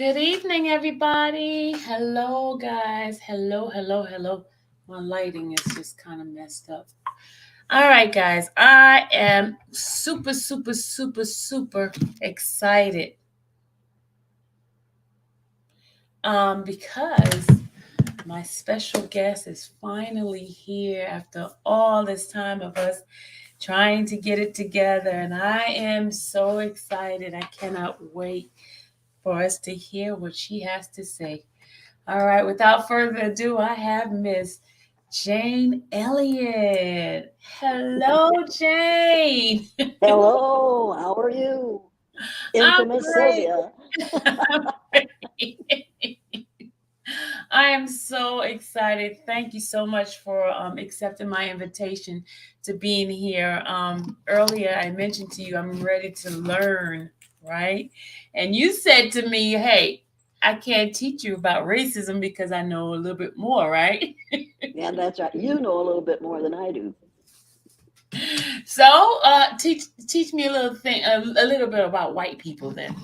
Good evening, everybody. Hello, guys. Hello, hello, hello. My lighting is just kind of messed up. All right, guys. I am super, super, super, super excited. Because my special guest is finally here after all this time of us trying to get it together, and I am so excited. I cannot wait for us to hear what she has to say. All right, without further ado, I have Miss Jane Elliot. Hello, Jane. Hello, how are you? I'm Infamous great. Sylvia. I'm great. I am so excited. Thank you so much for accepting my invitation to being here. Earlier, I mentioned to you I'm ready to learn, right? And you said to me, hey, I can't teach you about racism because I know a little bit more, right? Yeah, that's right. You know a little bit more than I do. So, teach me a little thing, a little bit about white people then.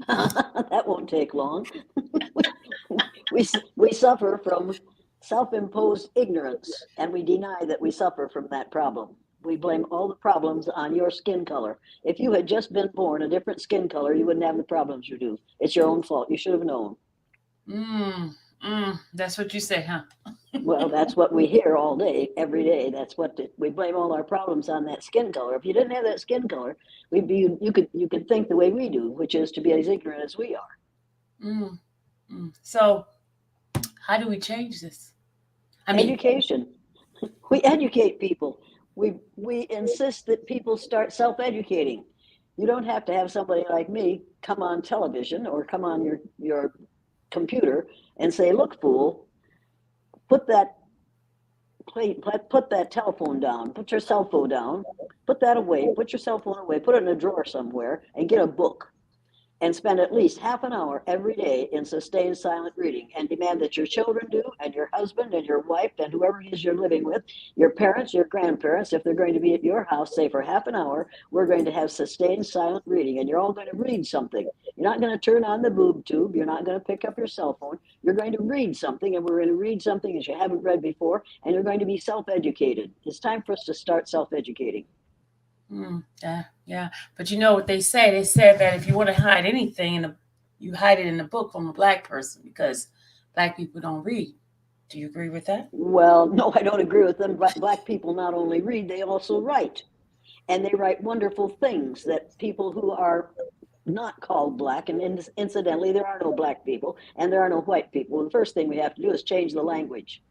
That won't take long. We suffer from self-imposed ignorance, and we deny that we suffer from that problem. We blame all the problems on your skin color. If you had just been born a different skin color, you wouldn't have the problems you do. It's your own fault. You should have known. Mm, that's what you say, huh? Well, that's what we hear all day, every day. We blame all our problems on that skin color. If you didn't have that skin color, we'd be you could think the way we do, which is to be as ignorant as we are. Mm, So, how do we change this? I mean, Education. We educate people. We insist that people start self-educating. You don't have to have somebody like me come on television or come on your computer and say, "Look, fool, put that put that telephone down, put your cell phone down, put that away, put your cell phone away, put it in a drawer somewhere, and get a book and spend at least half an hour every day in sustained silent reading and demand that your children do, and your husband and your wife and whoever it is you're living with, your parents, your grandparents, if they're going to be at your house, say for half an hour, we're going to have sustained silent reading, and you're all going to read something. You're not going to turn on the boob tube. You're not going to pick up your cell phone. You're going to read something, and we're going to read something that you haven't read before, and you're going to be self-educated. It's time for us to start self-educating. yeah, yeah. But you know what they say? They said that if you want to hide anything, you hide it in a book from a black person because black people don't read. Do you agree with that? Well, no, I don't agree with them. Black people not only read, they also write. And they write wonderful things that people who are not called black, and incidentally, there are no black people and there are no white people. The first thing we have to do is change the language.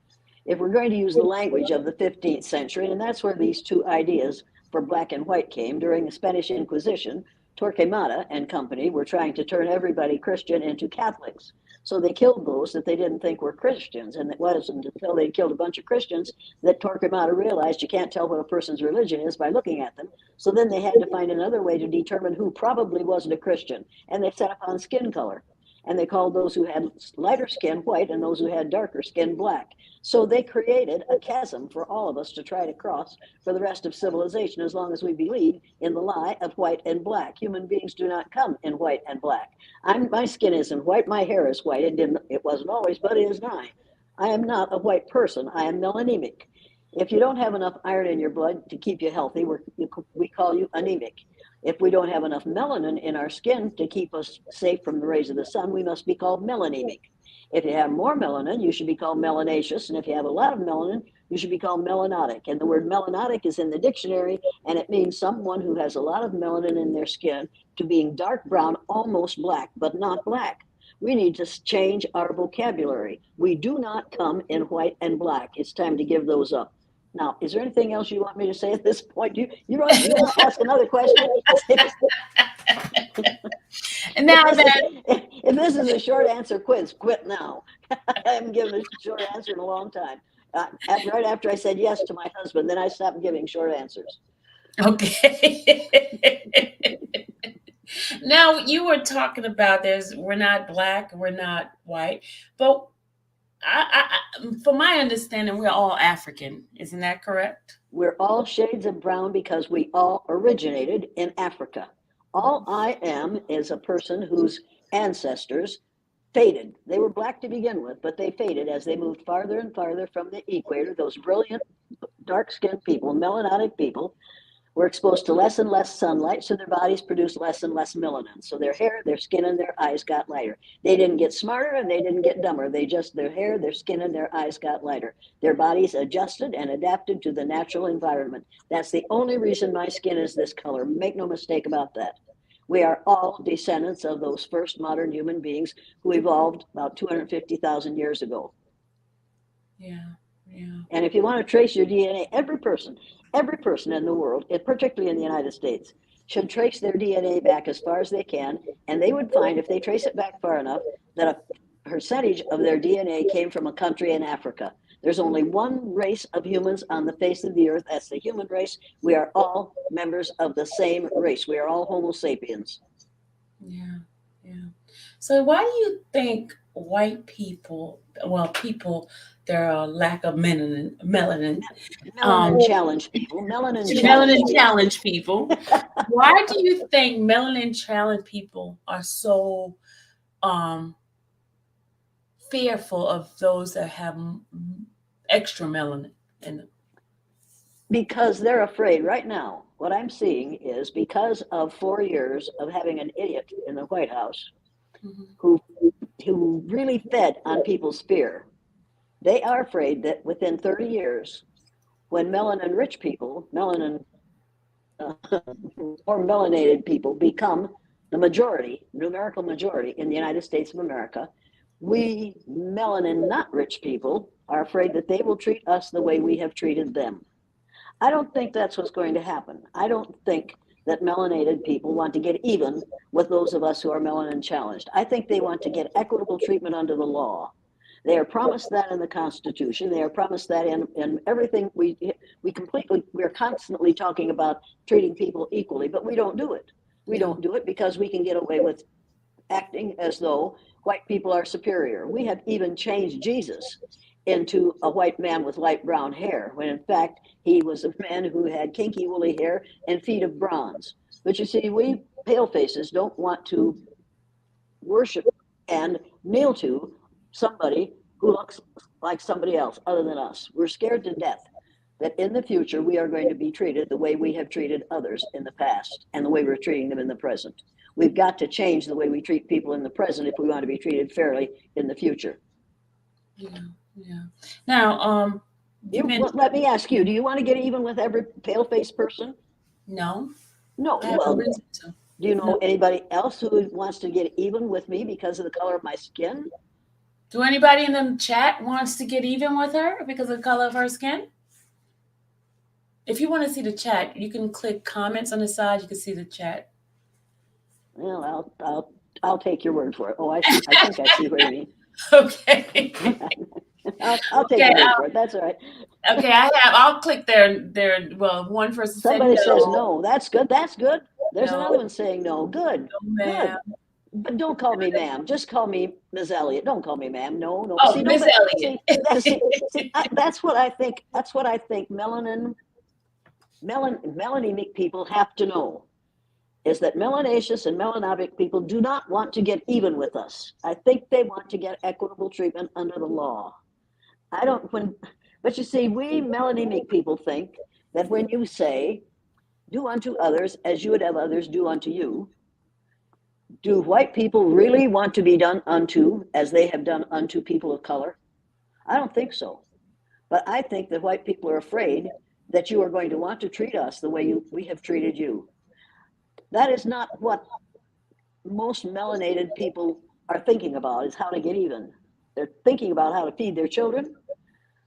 If we're going to use the language of the 15th century, and that's where these two ideas for black and white came during the Spanish Inquisition, Torquemada and company were trying to turn everybody Christian into Catholics. So they killed those that they didn't think were Christians. And it wasn't until they killed a bunch of Christians that Torquemada realized you can't tell what a person's religion is by looking at them. So then they had to find another way to determine who probably wasn't a Christian. And they set upon skin color. And they called those who had lighter skin white and those who had darker skin black. So they created a chasm for all of us to try to cross for the rest of civilization as long as we believe in the lie of white and black. Human beings do not come in white and black. My skin isn't white, my hair is white. It wasn't always, but it is now. I am not a white person. I am melanemic. If you don't have enough iron in your blood to keep you healthy, we call you anemic. If we don't have enough melanin in our skin to keep us safe from the rays of the sun, we must be called melanemic. If you have more melanin, you should be called melanaceous. And if you have a lot of melanin, you should be called melanotic. And the word melanotic is in the dictionary, and it means someone who has a lot of melanin in their skin to being dark brown, almost black, but not black. We need to change our vocabulary. We do not come in white and black. It's time to give those up. Now, is there anything else you want me to say at this point? You want to ask another question? And If now this is that if this is a short answer quiz, quit now. I haven't given a short answer in a long time. Right after I said yes to my husband, then I stopped giving short answers. okay. Now you were talking about we're not black, we're not white, but from my understanding, we're all African. Isn't that correct? We're all shades of brown because we all originated in Africa. All I am is a person whose ancestors faded. They were black to begin with, but they faded as they moved farther and farther from the equator. Those brilliant, dark-skinned people, melanatic people, were exposed to less and less sunlight, so their bodies produced less and less melanin. So their hair, their skin, and their eyes got lighter. They didn't get smarter and they didn't get dumber. Their hair, their skin, and their eyes got lighter. Their bodies adjusted and adapted to the natural environment. That's the only reason my skin is this color. Make no mistake about that. We are all descendants of those first modern human beings who evolved about 250,000 years ago. Yeah. Yeah. And if you want to trace your DNA, every person in the world, particularly in the United States, should trace their DNA back as far as they can. And they would find, if they trace it back far enough, that a percentage of their DNA came from a country in Africa. There's only one race of humans on the face of the earth. That's the human race. We are all members of the same race. We are all Homo sapiens. Yeah. Yeah. So why do you think white people, well, people, there are lack of um, Melanin challenge people. Melanin challenge melanin people. challenge people. Why do you think melanin challenge people are so um fearful of those that have extra melanin in them? Because they're afraid right now. What I'm seeing is because of 4 years of having an idiot in the White House Mhm. who who really fed on people's fear. They are afraid that within 30 years, when melanin rich people, melanin uh, or melanated people become the majority, numerical majority in the United States of America, we melanin not rich people are afraid that they will treat us the way we have treated them. I don't think that's what's going to happen. I don't think that melanated people want to get even with those of us who are melanin challenged. I think they want to get equitable treatment under the law. They are promised that in the Constitution. They are promised that in everything we're constantly talking about treating people equally, but we don't do it. We Yeah. don't do it because we can get away with acting as though white people are superior. We have even changed Jesus into a white man with light brown hair, when in fact he was a man who had kinky woolly hair and feet of bronze. But you see, we pale faces don't want to worship and kneel to somebody who looks like somebody else other than us. We're scared to death that in the future we are going to be treated the way we have treated others in the past and the way we're treating them in the present. We've got to change the way we treat people in the present if we want to be treated fairly in the future. Yeah. Yeah. Now, you mentioned Let me ask you, do you want to get even with every pale faced person? no. No. I have no Well, reason to. do you No. know anybody else who wants to get even with me because of the color of my skin? Do anybody in the chat wants to get even with her because of the color of her skin? If you want to see the chat, you can click comments on the side. You can see the chat. Well, I'll take your word for it. Oh, I see. I think I see what you mean. Okay. I'll take Okay. your word for it. That's all right. Okay. I'll click there. Well, one person said Somebody says no. no. That's good. That's good. There's No. another one saying no. Good. No, ma'am. Good. But don't call me ma'am. Just call me Ms. Elliot. Don't call me ma'am. No, no. Oh, See, Miss nobody. Elliott. That's what I think. That's what I think. Melanic people have to know is that melanaceous and melanopic people do not want to get even with us. I think they want to get equitable treatment under the law. I don't when, but you see, we melanemic people think that when you say, "Do unto others as you would have others do unto you," do white people really want to be done unto as they have done unto people of color? I don't think so. But I think that white people are afraid that you are going to want to treat us the way we have treated you. That is not what most melanated people are thinking about, is how to get even. They're thinking about how to feed their children,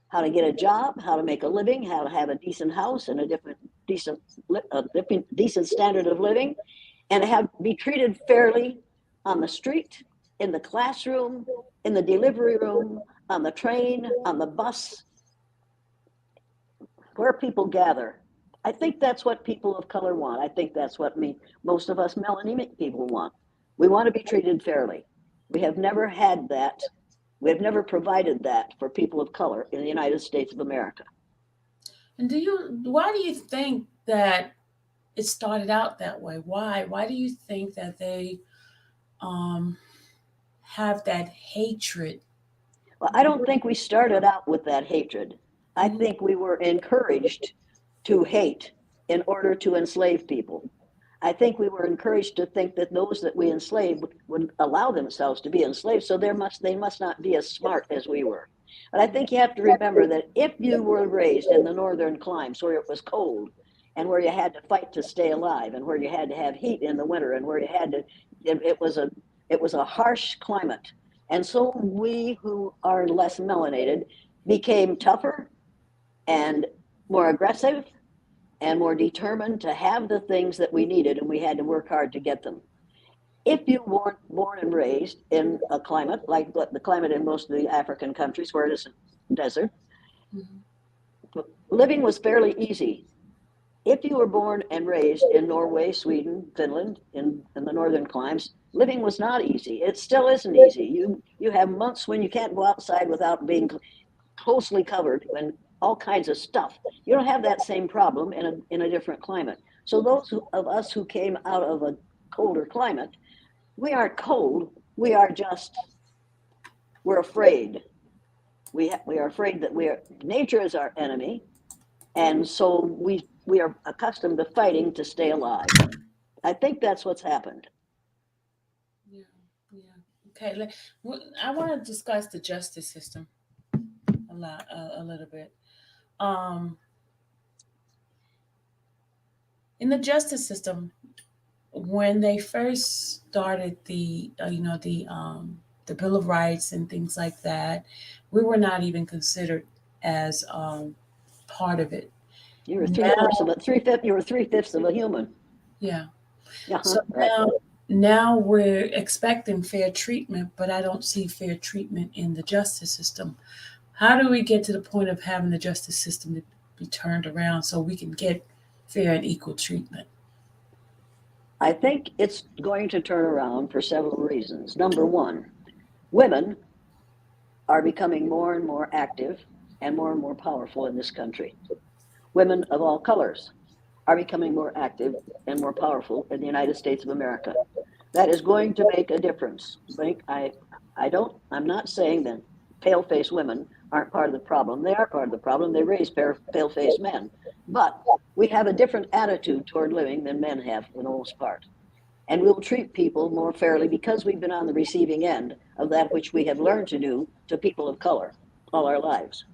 how to get a job, how to make a living, how to have a decent house and a decent standard of living, and have be treated fairly on the street, in the classroom, in the delivery room, on the train, on the bus, where people gather. I think that's what people of color want. I think that's what most of us melanemic people want. We want to be treated fairly. We have never had that. We have never provided that for people of color in the United States of America. And why do you think that it started out that way? Why? Why do you think that they, um, have that hatred. Well, I don't think we started out with that hatred. I Mhm. think we were encouraged to hate in order to enslave people. I think we were encouraged to think that those that we enslaved would allow themselves to be enslaved, so they must not be as smart as we were. But I think you have to remember that if you were raised in the northern climes where it was cold and where you had to fight to stay alive and where you had to have heat in the winter and where you had to, it was a harsh climate. And so we who are less melanated became tougher and more aggressive and more determined to have the things that we needed, and we had to work hard to get them. If you weren't born and raised in a climate like the climate in most of the African countries where it is a desert, Mhm. living was fairly easy. If you were born and raised in Norway, Sweden, Finland, in the northern climes, living was not easy. It still isn't easy. You have months when you can't go outside without being closely covered and all kinds of stuff. You don't have that same problem in a different climate. So those of us who came out of a colder climate, we aren't cold. We are just, we're afraid. We are afraid that nature is our enemy. And so we are accustomed to fighting to stay alive. I think that's what's happened. Yeah, yeah. Okay, I want to discuss the justice system a little bit. Um, in the justice system, when they first started the Bill of Rights and things like that, we were not even considered as part of it. You were three Now, fourths of a three fifth. You were 3/5 of a human. yeah. Uh-huh, So right. now we're expecting fair treatment, but I don't see fair treatment in the justice system. How do we get to the point of having the justice system to be turned around so we can get fair and equal treatment? I think it's going to turn around for several reasons. Number one, women are becoming more and more active and more powerful in this country. Women of all colors are becoming more active and more powerful in the United States of America. That is going to make a difference. I'm not saying that pale faced women aren't part of the problem. They are part of the problem. They raise pale faced men. But we have a different attitude toward living than men have for the most part. And we'll treat people more fairly because we've been on the receiving end of that which we have learned to do to people of color all our lives.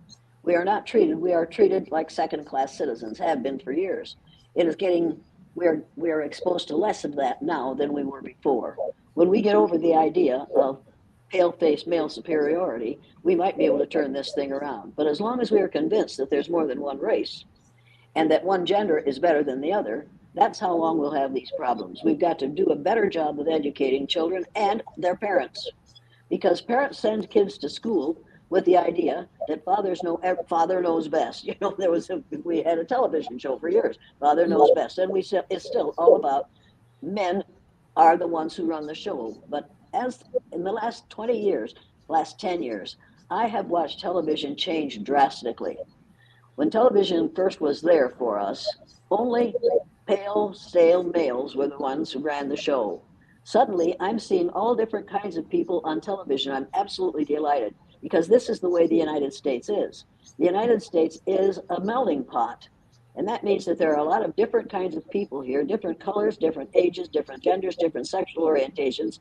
We are treated like second class citizens, have been for years. It is getting, we are exposed to less of that now than we were before. When we get over the idea of pale faced male superiority, we might be able to turn this thing around. But as long as we are convinced that there's more than one race, and that one gender is better than the other, that's how long we'll have these problems. We've got to do a better job of educating children and their parents, because parents send kids to school with the idea that father knows best. We had a television show for years, father knows best, and we said it's still all about men are the ones who run the show. But as in the last 20 years, last 10 years, I have watched television change drastically. When television first was there for us, only pale, stale males were the ones who ran the show. Suddenly, I'm seeing all different kinds of people on television. I'm absolutely delighted because this is the way the United States is. The United States is a melting pot. And that means that there are a lot of different kinds of people here, different colors, different ages, different genders, different sexual orientations,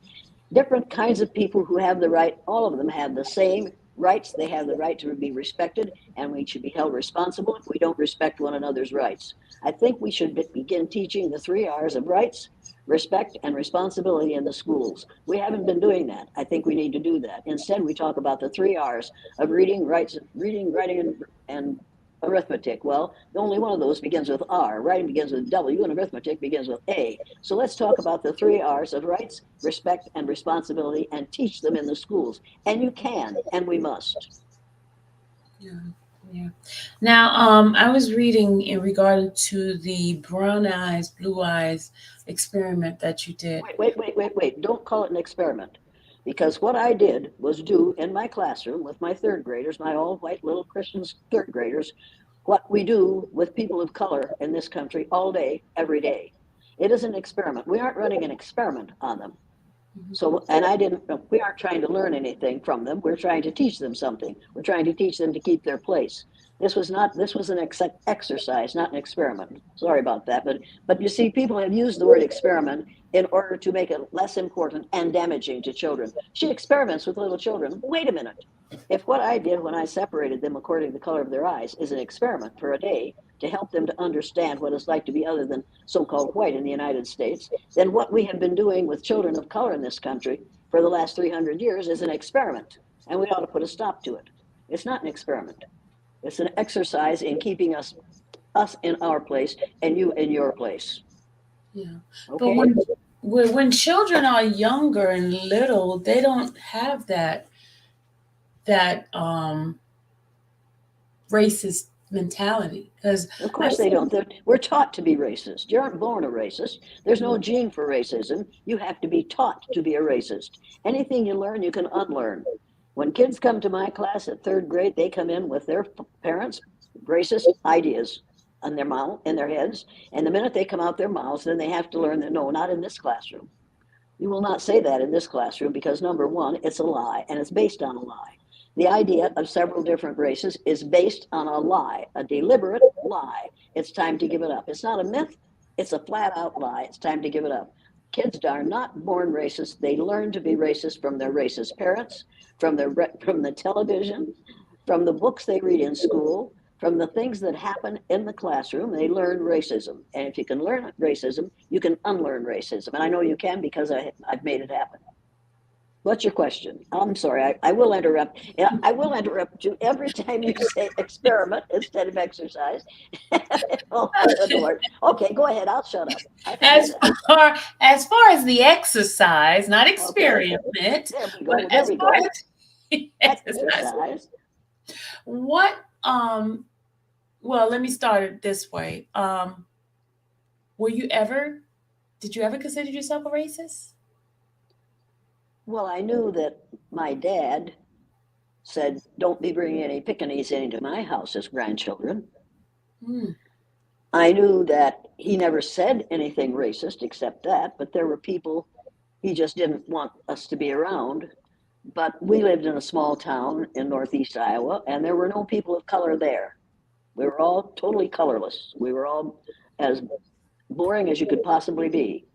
different kinds of people who have the right, all of them have the same rights. They have the right to be respected, and we should be held responsible if we don't respect one another's rights. I think we should begin teaching the 3 R's of rights, respect, and responsibility in the schools. We haven't been doing that. I think we need to do that. Instead, we talk about the 3 R's of reading, writing, and arithmetic. Well, only one of those begins with R. Writing begins with W, and arithmetic begins with A. So let's talk about the 3 R's of rights, respect, and responsibility and teach them in the schools. And you can, and we must. Yeah, yeah. Now, I was reading in regard to the brown eyes, blue eyes experiment that you did. Wait. Don't call it an experiment. Because what I did was do in my classroom with my third graders, my all white little Christian third graders, what we do with people of color in this country all day, every day. It is an experiment. We aren't running an experiment on them. Mhm. So, and we aren't trying to learn anything from them. We're trying to teach them something. We're trying to teach them to keep their place. This was an exercise, not an experiment. Sorry about that. But you see, people have used the word experiment in order to make it less important and damaging to children. She experiments with little children. Wait a minute. If what I did when I separated them according to the color of their eyes is an experiment for a day to help them to understand what it's like to be other than so-called white in the United States, then what we have been doing with children of color in this country for the last 300 years is an experiment, and we ought to put a stop to it. It's not an experiment. It's an exercise in keeping us in our place and you in your place. Yeah. But Okay? when children are younger and little, they don't have that racist mentality. Because Of I course they see. don't. We're taught to be racist. You aren't born a racist. There's no gene for racism. You have to be taught to be a racist. Anything you learn, you can unlearn. When kids come to my class at third grade, they come in with their parents' racist ideas on their mouth, in their heads. And the minute they come out their mouths, then they have to learn that no, not in this classroom. You will not say that in this classroom because number one, it's a lie and it's based on a lie. The idea of several different races is based on a lie, a deliberate lie. It's time to give it up. It's not a myth, it's a flat out lie. It's time to give it up. Kids are not born racist. They learn to be racist from their racist parents, from the television, from the books they read in school, from the things that happen in the classroom. They learn racism. And if you can learn racism, you can unlearn racism. And I know you can because I've made it happen. What's your question? I'm sorry, I will interrupt. Yeah, I will interrupt you every time you say experiment instead of exercise. Oh, good Lord. Okay, go ahead. I'll shut up. I forget As it. as far as the exercise, not Okay, experiment, there we but go. There as we far go. as the exercise, Exercise. what well, let me start it this way. Were you ever did you ever consider yourself a racist? Well, I knew that my dad said, don't be bringing any pickaninnies into my house as grandchildren. Hmm. I knew that he never said anything racist except that, but there were people he just didn't want us to be around. But we lived in a small town in northeast Iowa, and there were no people of color there. We were all totally colorless. We were all as boring as you could possibly be.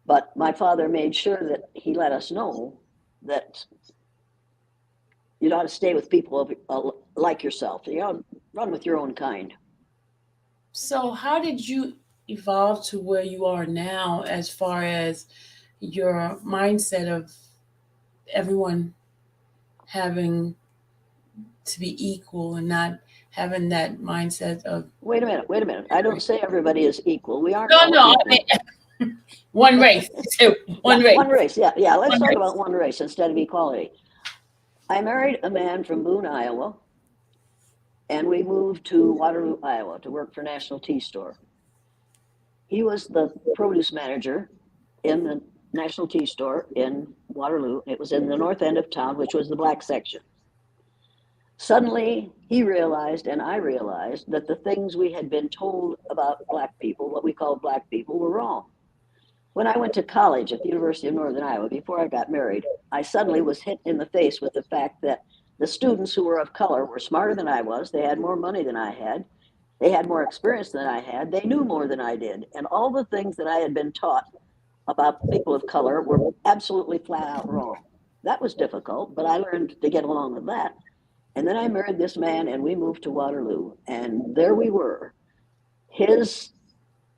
But my father made sure that he let us know that you ought to stay with people like yourself. You ought to run with your own kind. So, how did you evolve to where you are now as far as your mindset of everyone having to be equal and not having that mindset of Wait a minute, wait a minute. I don't say everybody is equal. We aren't no, all no, I equal. mean one race, so Yeah, one race, one race. Yeah, yeah. Let's one talk race. about one race instead of equality. I married a man from Boone, Iowa, and we moved to Waterloo, Iowa to work for National Tea Store. He was the produce manager in the National Tea Store in Waterloo. It was in the north end of town, which was the black section. Suddenly, he realized, and I realized, that the things we had been told about black people, what we called black people, were wrong. When I went to college at the University of Northern Iowa, before I got married, I suddenly was hit in the face with the fact that the students who were of color were smarter than I was. They had more money than I had. They had more experience than I had. They knew more than I did. And all the things that I had been taught about people of color were absolutely flat out wrong. That was difficult, but I learned to get along with that. And then I married this man and we moved to Waterloo. And there we were. His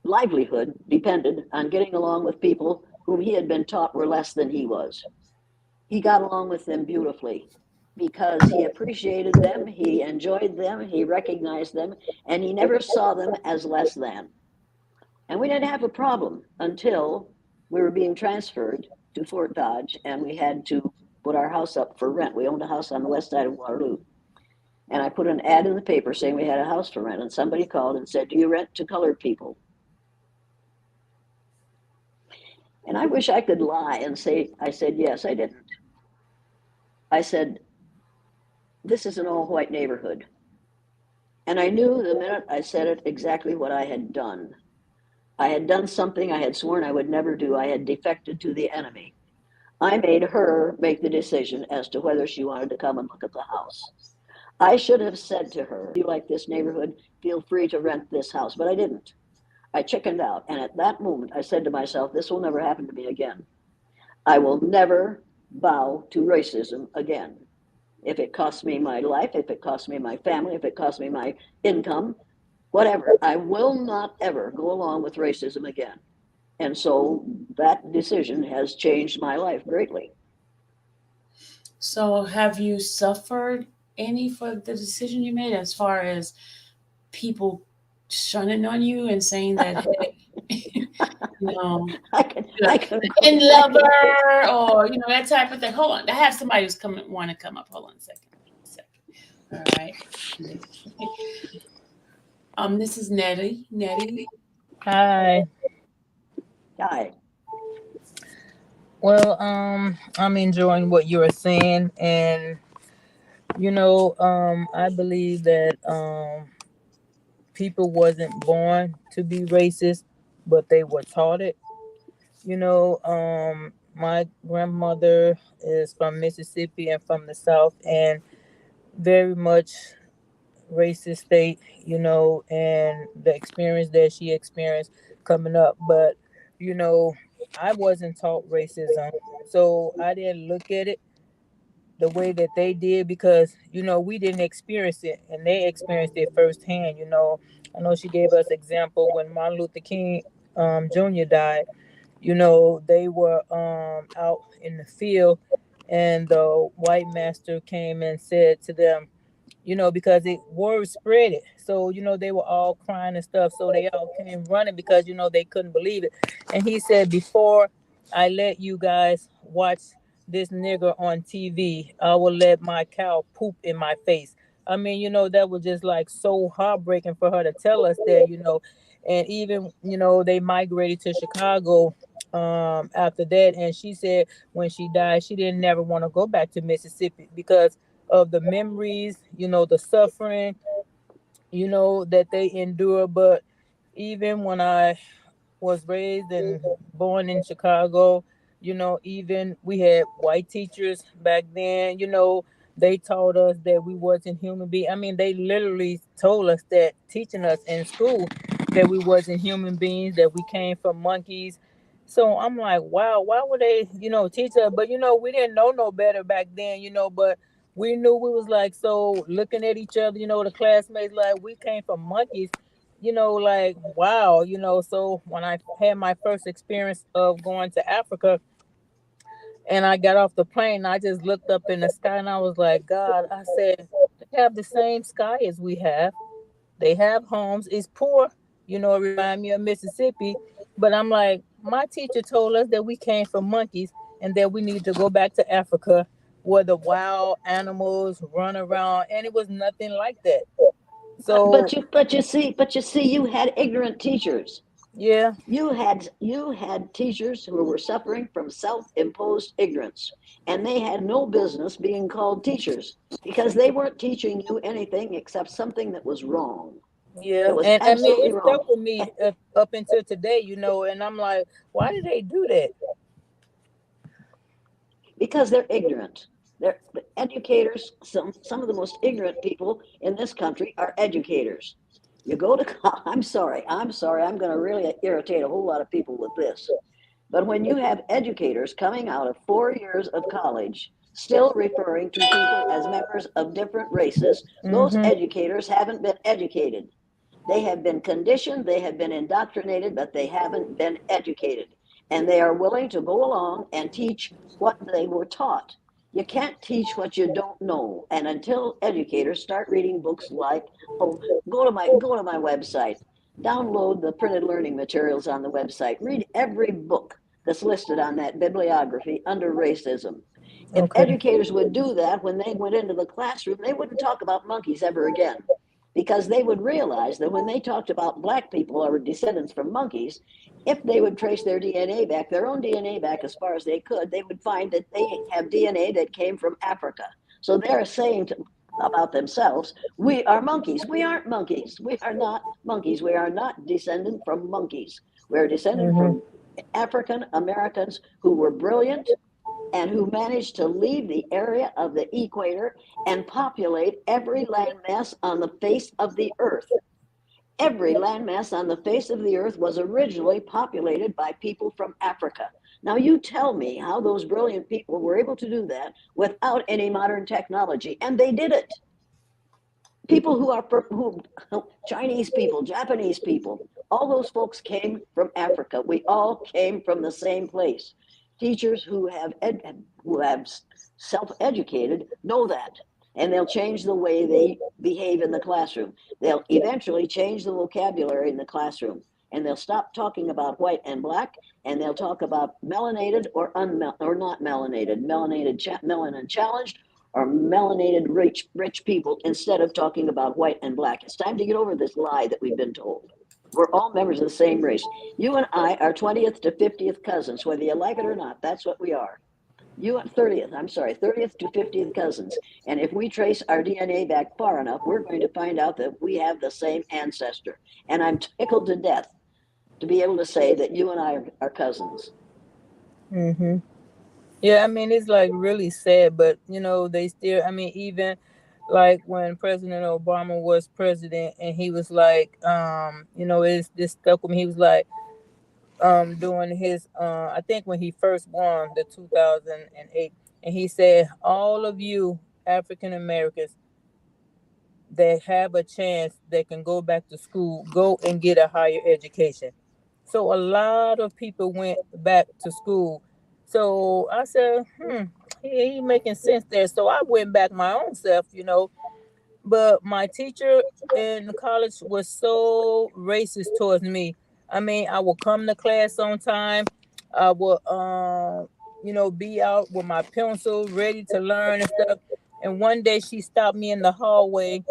livelihood depended on getting along with people whom he had been taught were less than he was. He got along with them beautifully because he appreciated them, he enjoyed them, he recognized them, and he never saw them as less than. And we didn't have a problem until we were being transferred to Fort Dodge and we had to put our house up for rent. We owned a house on the west side of Waterloo. And I put an ad in the paper saying we had a house for rent. And somebody called and said, do you rent to colored people? And I wish I could lie and say, I said, yes, I didn't. I said, this is an all white neighborhood. And I knew the minute I said it exactly what I had done. I had done something I had sworn I would never do. I had defected to the enemy. I made her make the decision as to whether she wanted to come and look at the house. I should have said to her, if you like this neighborhood, feel free to rent this house, but I didn't. I chickened out. And at that moment, I said to myself, this will never happen to me again. I will never bow to racism again. If it costs me my life, if it costs me my family, if it costs me my income, whatever, I will not ever go along with racism again. And so that decision has changed my life greatly. So, have you suffered any for the decision you made, as far as people shunning on you and saying that, hey, you know, I can, you're I can, in I can. lover, or that type of thing? Hold on, I have somebody who's coming, want to come up. Hold on a second. All right. This is Nettie. Nettie. Hi. Hi. Well, I'm enjoying what you are saying, and I believe that people wasn't born to be racist, but they were taught it. My grandmother is from Mississippi and from the South, and very much racist state. And the experience that she experienced coming up, but you know, I wasn't taught racism, so I didn't look at it the way that they did because we didn't experience it and they experienced it firsthand. I know she gave us example when Martin Luther King Jr. died. They were out in the field, and the white master came and said to them, because it word spread it. So, they were all crying and stuff. So they all came running because, they couldn't believe it. And he said, before I let you guys watch this nigger on TV, I will let my cow poop in my face. I mean, that was just like so heartbreaking for her to tell us that. And even, they migrated to Chicago after that. And she said when she died, she didn't never want to go back to Mississippi because of the memories, the suffering, that they endure. But even when I was raised and born in Chicago, even we had white teachers back then, they taught us that we wasn't human beings. I mean, they literally told us that, teaching us in school that we wasn't human beings, that we came from monkeys. So I'm like, wow, why would they, teach us? But we didn't know no better back then, but we knew we was like, so looking at each other, the classmates, like we came from monkeys, like wow, so when I had my first experience of going to Africa and I got off the plane, I just looked up in the sky and I was like, God, I said, they have the same sky as we have. They have homes. It's poor, it remind me of Mississippi. But I'm like, my teacher told us that we came from monkeys and that we need to go back to Africa where the wild animals run around, and it was nothing like that. But So you had ignorant teachers. yeah. You had teachers who were suffering from self-imposed ignorance, and they had no business being called teachers because they weren't teaching you anything except something that was wrong. Yeah, It was and I mean absolutely it wrong stuck with me up until today, and I'm like, why did they do that? because they're ignorant. They're the educators. Some of the most ignorant people in this country are educators. You go to I'm sorry, I'm going to really irritate a whole lot of people with this. But when you have educators coming out of 4 years of college still referring to people as members of different races, those Mm-hmm. educators haven't been educated. They have been conditioned, they have been indoctrinated, but they haven't been educated. And they are willing to go along and teach what they were taught. You can't teach what you don't know. And until educators start reading books like, oh, go to my website, download the printed learning materials on the website, read every book that's listed on that bibliography under racism. If Okay. educators would do that when they went into the classroom, they wouldn't talk about monkeys ever again, because they would realize that when they talked about black people or descendants from monkeys, if they would trace their DNA back, their own DNA back as far as they could, they would find that they have DNA that came from Africa. So they're saying about themselves, we are monkeys. We aren't monkeys. We are not monkeys. We are not descendant from monkeys. We're descended Mm-hmm. from African Americans who were brilliant, and who managed to leave the area of the equator and populate every landmass on the face of the earth. Every landmass on the face of the earth was originally populated by people from Africa. Now, you tell me how those brilliant people were able to do that without any modern technology, and they did it. People who Chinese people, Japanese people, all those folks came from Africa. We all came from the same place. Teachers who have self-educated know that, and they'll change the way they behave in the classroom. They'll eventually change the vocabulary in the classroom, and they'll stop talking about white and black, and they'll talk about melanated or not melanated, melanin challenged, or melanated rich people, instead of talking about white and black. It's time to get over this lie that we've been told. We're all members of the same race. You and I are 20th to 50th cousins, whether you like it or not. That's what we are. You are 30th to 50th cousins. And if we trace our DNA back far enough, we're going to find out that we have the same ancestor. And I'm tickled to death to be able to say that you and I are cousins. Mm-hmm. Yeah, I mean, it's like really sad, but they still, I mean, even like when President Obama was president and he was like, it's this stuck with me. He was like, doing his, I think when he first won the 2008, and he said, all of you African Americans that have a chance that can go back to school, go and get a higher education. So a lot of people went back to school. So I said, he making sense there. So I went back my own self. But my teacher in college was so racist towards me. I mean, I would come to class on time. I would, be out with my pencil ready to learn and stuff. And one day she stopped me in the hallway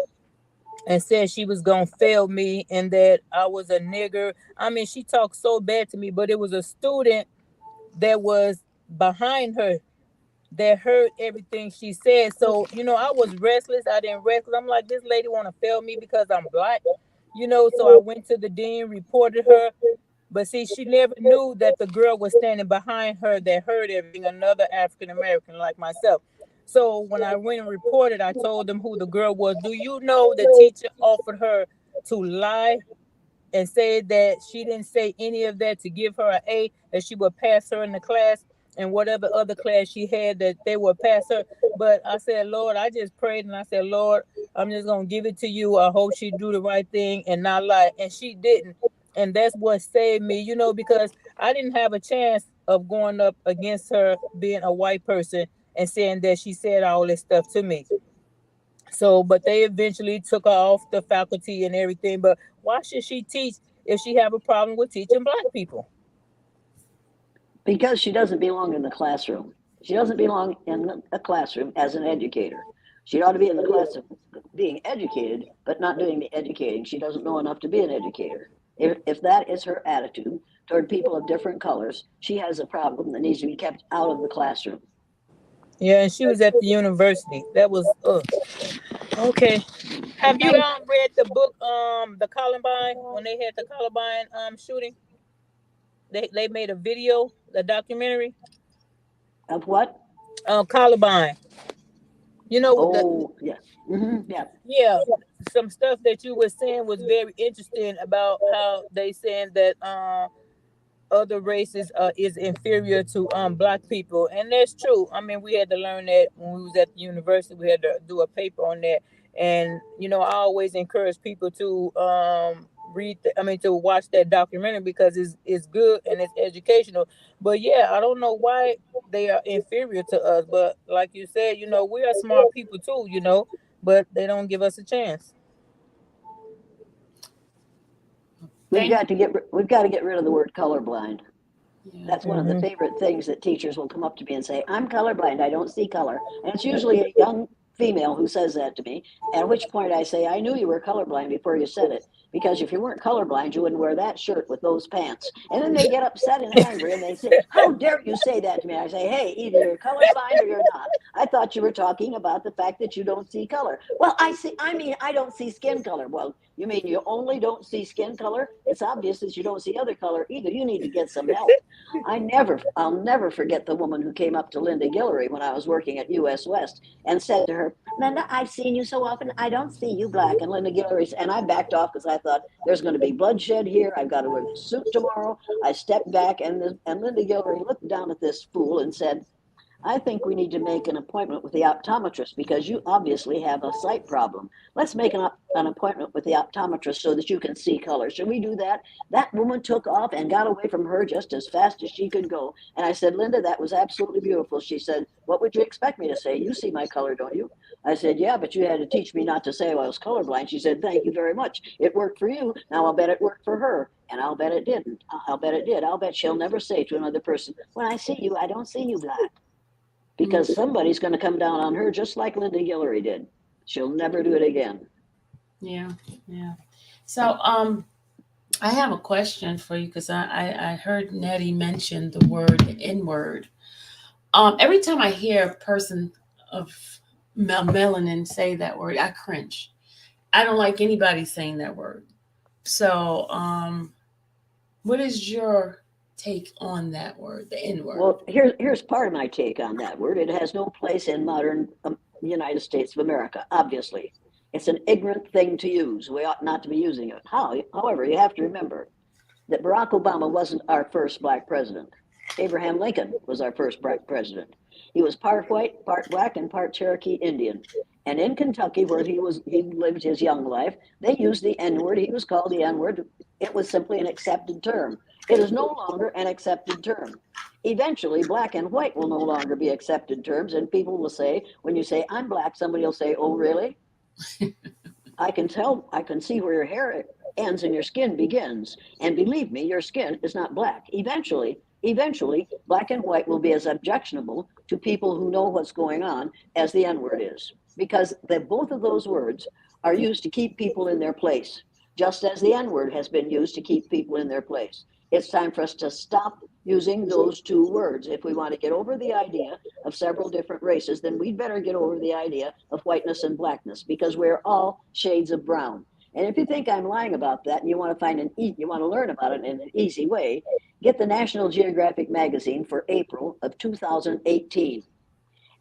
and said she was gonna fail me and that I was a nigger. I mean, she talked so bad to me, but it was a student that was behind her that heard everything she said. So, I was restless. I didn't rest. I'm like, this lady wanna fail me because I'm black. So I went to the dean, reported her. But see, she never knew that the girl was standing behind her that heard everything, another African American like myself. So when I went and reported, I told them who the girl was. Do you know the teacher offered her to lie and say that she didn't say any of that to give her an A, that she would pass her in the class and whatever other class she had that they would pass her. But I said, Lord, I just prayed and I said, Lord, I'm just gonna give it to you. I hope she do the right thing and not lie. And she didn't. And that's what saved me, because I didn't have a chance of going up against her being a white person and saying that she said all this stuff to me. So, but they eventually took her off the faculty and everything. But why should she teach if she have a problem with teaching black people? Because she doesn't belong in the classroom. She doesn't belong in a classroom as an educator. She ought to be in the class of being educated, but not doing the educating. She doesn't know enough to be an educator. If that is her attitude toward people of different colors, she has a problem that needs to be kept out of the classroom. Yeah, and she was at the university. That was okay. Have you read the book the Columbine, when they had the Columbine shooting? They made a video, the documentary. Of what? Columbine. The Oh, yeah. Yeah. yeah, some stuff that you were saying was very interesting about how they saying that other races is inferior to black people, and that's true. I mean, we had to learn that when we was at the university. We had to do a paper on that, and I always encourage people to to watch that documentary because it's good and it's educational. But yeah, I don't know why they are inferior to us, but like you said, we are smart people too, but they don't give us a chance. Thank We've got to get rid of the word colorblind. you. That's one of the Hmm. favorite things that teachers will come up to me and say, I'm colorblind, I don't see color. And it's usually a young female who says that to me, at which point I say, I knew you were colorblind before you said it, because if you weren't colorblind, you wouldn't wear that shirt with those pants. And then they get upset and angry and they say, how dare you say that to me? I say, hey, either you're colorblind or you're not. I thought you were talking about the fact that you don't see color. Well, I don't see skin color. Well, you mean you only don't see skin color? It's obvious that you don't see other color either. You need to get some help. I'll never forget the woman who came up to Linda Guillory when I was working at US West and said to her, Linda, I've seen you so often, I don't see you black. And Linda Guillory, and I backed off because I thought there's going to be bloodshed here. I've got to wear a suit tomorrow. I stepped back and Linda Guillory looked down at this fool and said, I think we need to make an appointment with the optometrist because you obviously have a sight problem. Let's make an appointment with the optometrist so that you can see color. Should we do that? That woman took off and got away from her just as fast as she could go. And I said, Linda, that was absolutely beautiful. She said, what would you expect me to say? You see my color, don't you? I said, yeah, but you had to teach me not to say I was colorblind. She said, thank you very much. It worked for you. Now I'll bet it worked for her. And I'll bet it didn't. I'll bet it did. I'll bet she'll never say to another person, when I see you, I don't see you black. Because somebody's going to come down on her just like Linda Guillory did. She'll never do it again. Yeah, yeah. So I have a question for you because I heard Nettie mention the word N-word. Every time I hear a person of melanin say that word, I cringe. I don't like anybody saying that word. So what is your take on that word, the N-word? Well, here's part of my take on that word. It has no place in modern United States of America, obviously. It's an ignorant thing to use. We ought not to be using it. However, you have to remember that Barack Obama wasn't our first black president. Abraham Lincoln was our first black president. He was part white, part black, and part Cherokee Indian. And in Kentucky, where he lived his young life, they used the N-word. He was called the N-word. It was simply an accepted term. It is no longer an accepted term. Eventually, black and white will no longer be accepted terms, and people will say, when you say, I'm black, somebody will say, oh, really? I can see where your hair ends and your skin begins. And believe me, your skin is not black. Eventually, black and white will be as objectionable to people who know what's going on as the N-word is. Because both of those words are used to keep people in their place, just as the N-word has been used to keep people in their place. It's time for us to stop using those two words. If we want to get over the idea of several different races, then we'd better get over the idea of whiteness and blackness, because we're all shades of brown. And if you think I'm lying about that and you want to learn about it in an easy way, get the National Geographic magazine for April of 2018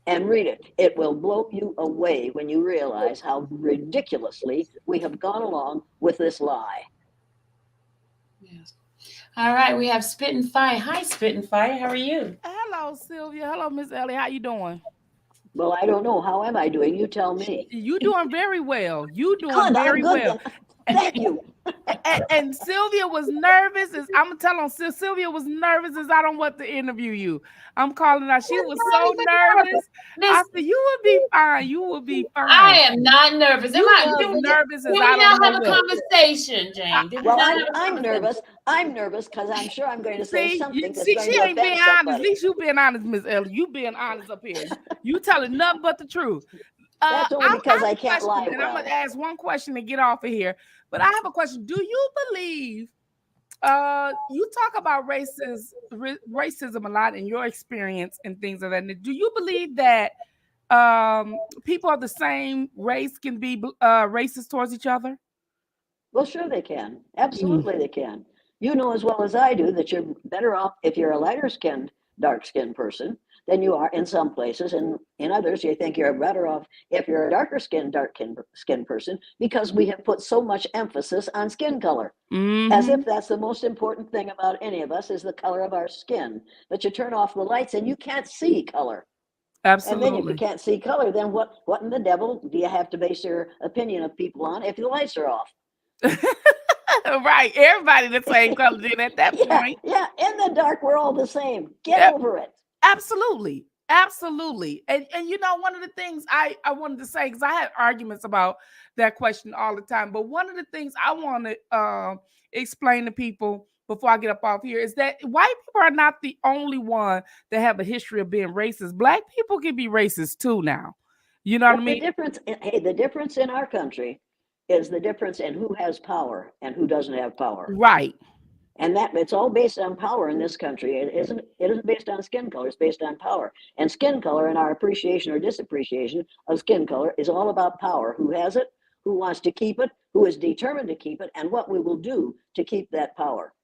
and read it. It will blow you away when you realize how ridiculously we have gone along with this lie. Yes. All right, we have Spittin' Fire. Hi, Spittin' Fire. How are you? Hello, Sylvia. Hello, Miss Elliot. How you doing? Well, I don't know. How am I doing? You tell me. You doing very well. You doing Good, very I'm good well. then. Thank you. And Sylvia was nervous. I'm gonna tell on Sylvia was nervous as I don't want to interview you. I'm calling her. She was so nervous. I said, you will be fine. You will be fine. I am not nervous. You nervous as Did I we not don't have know a what. conversation, Jane? Did we Well, not have a I'm conversation? nervous. I'm nervous because I'm sure I'm going to say something that's See, going she to ain't being offend honest. At somebody. least you being honest, Miss Elliot. You being honest up here. You telling nothing but the truth. That's only because I can't lie And I'm well. gonna ask one question to get off of here. But I have a question. Do you believe you talk about racism a lot in your experience and things of that? Do you believe that people of the same race can be racist towards each other? Well, sure they can. Absolutely they can. You know as well as I do that you're better off if you're a lighter skinned, dark skinned person than you are in some places. And in others, you think you're better off if you're a darker skinned, skinned person, because we have put so much emphasis on skin color. As if that's the most important thing about any of us is the color of our skin. But you turn off the lights and you can't see color. Absolutely. And then if you can't see color, then what in the devil do you have to base your opinion of people on if the lights are off? Right. Everybody the same color then at that point. Yeah. In the dark, we're all the same. Get over it. Absolutely. And you know, one of the things I wanted to say, because I had arguments about that question all the time, but one of the things I want to explain to people before I get up off here is that white people are not the only one that have a history of being racist. Black people can be racist too now. You know what I But the mean? difference, hey, the difference in our country is the difference in who has power and who doesn't have power. Right. And that it's all based on power in this country. It isn't based on skin color, it's based on power. And skin color and our appreciation or disappreciation of skin color is all about power. Who has it, who wants to keep it, who is determined to keep it, and what we will do to keep that power.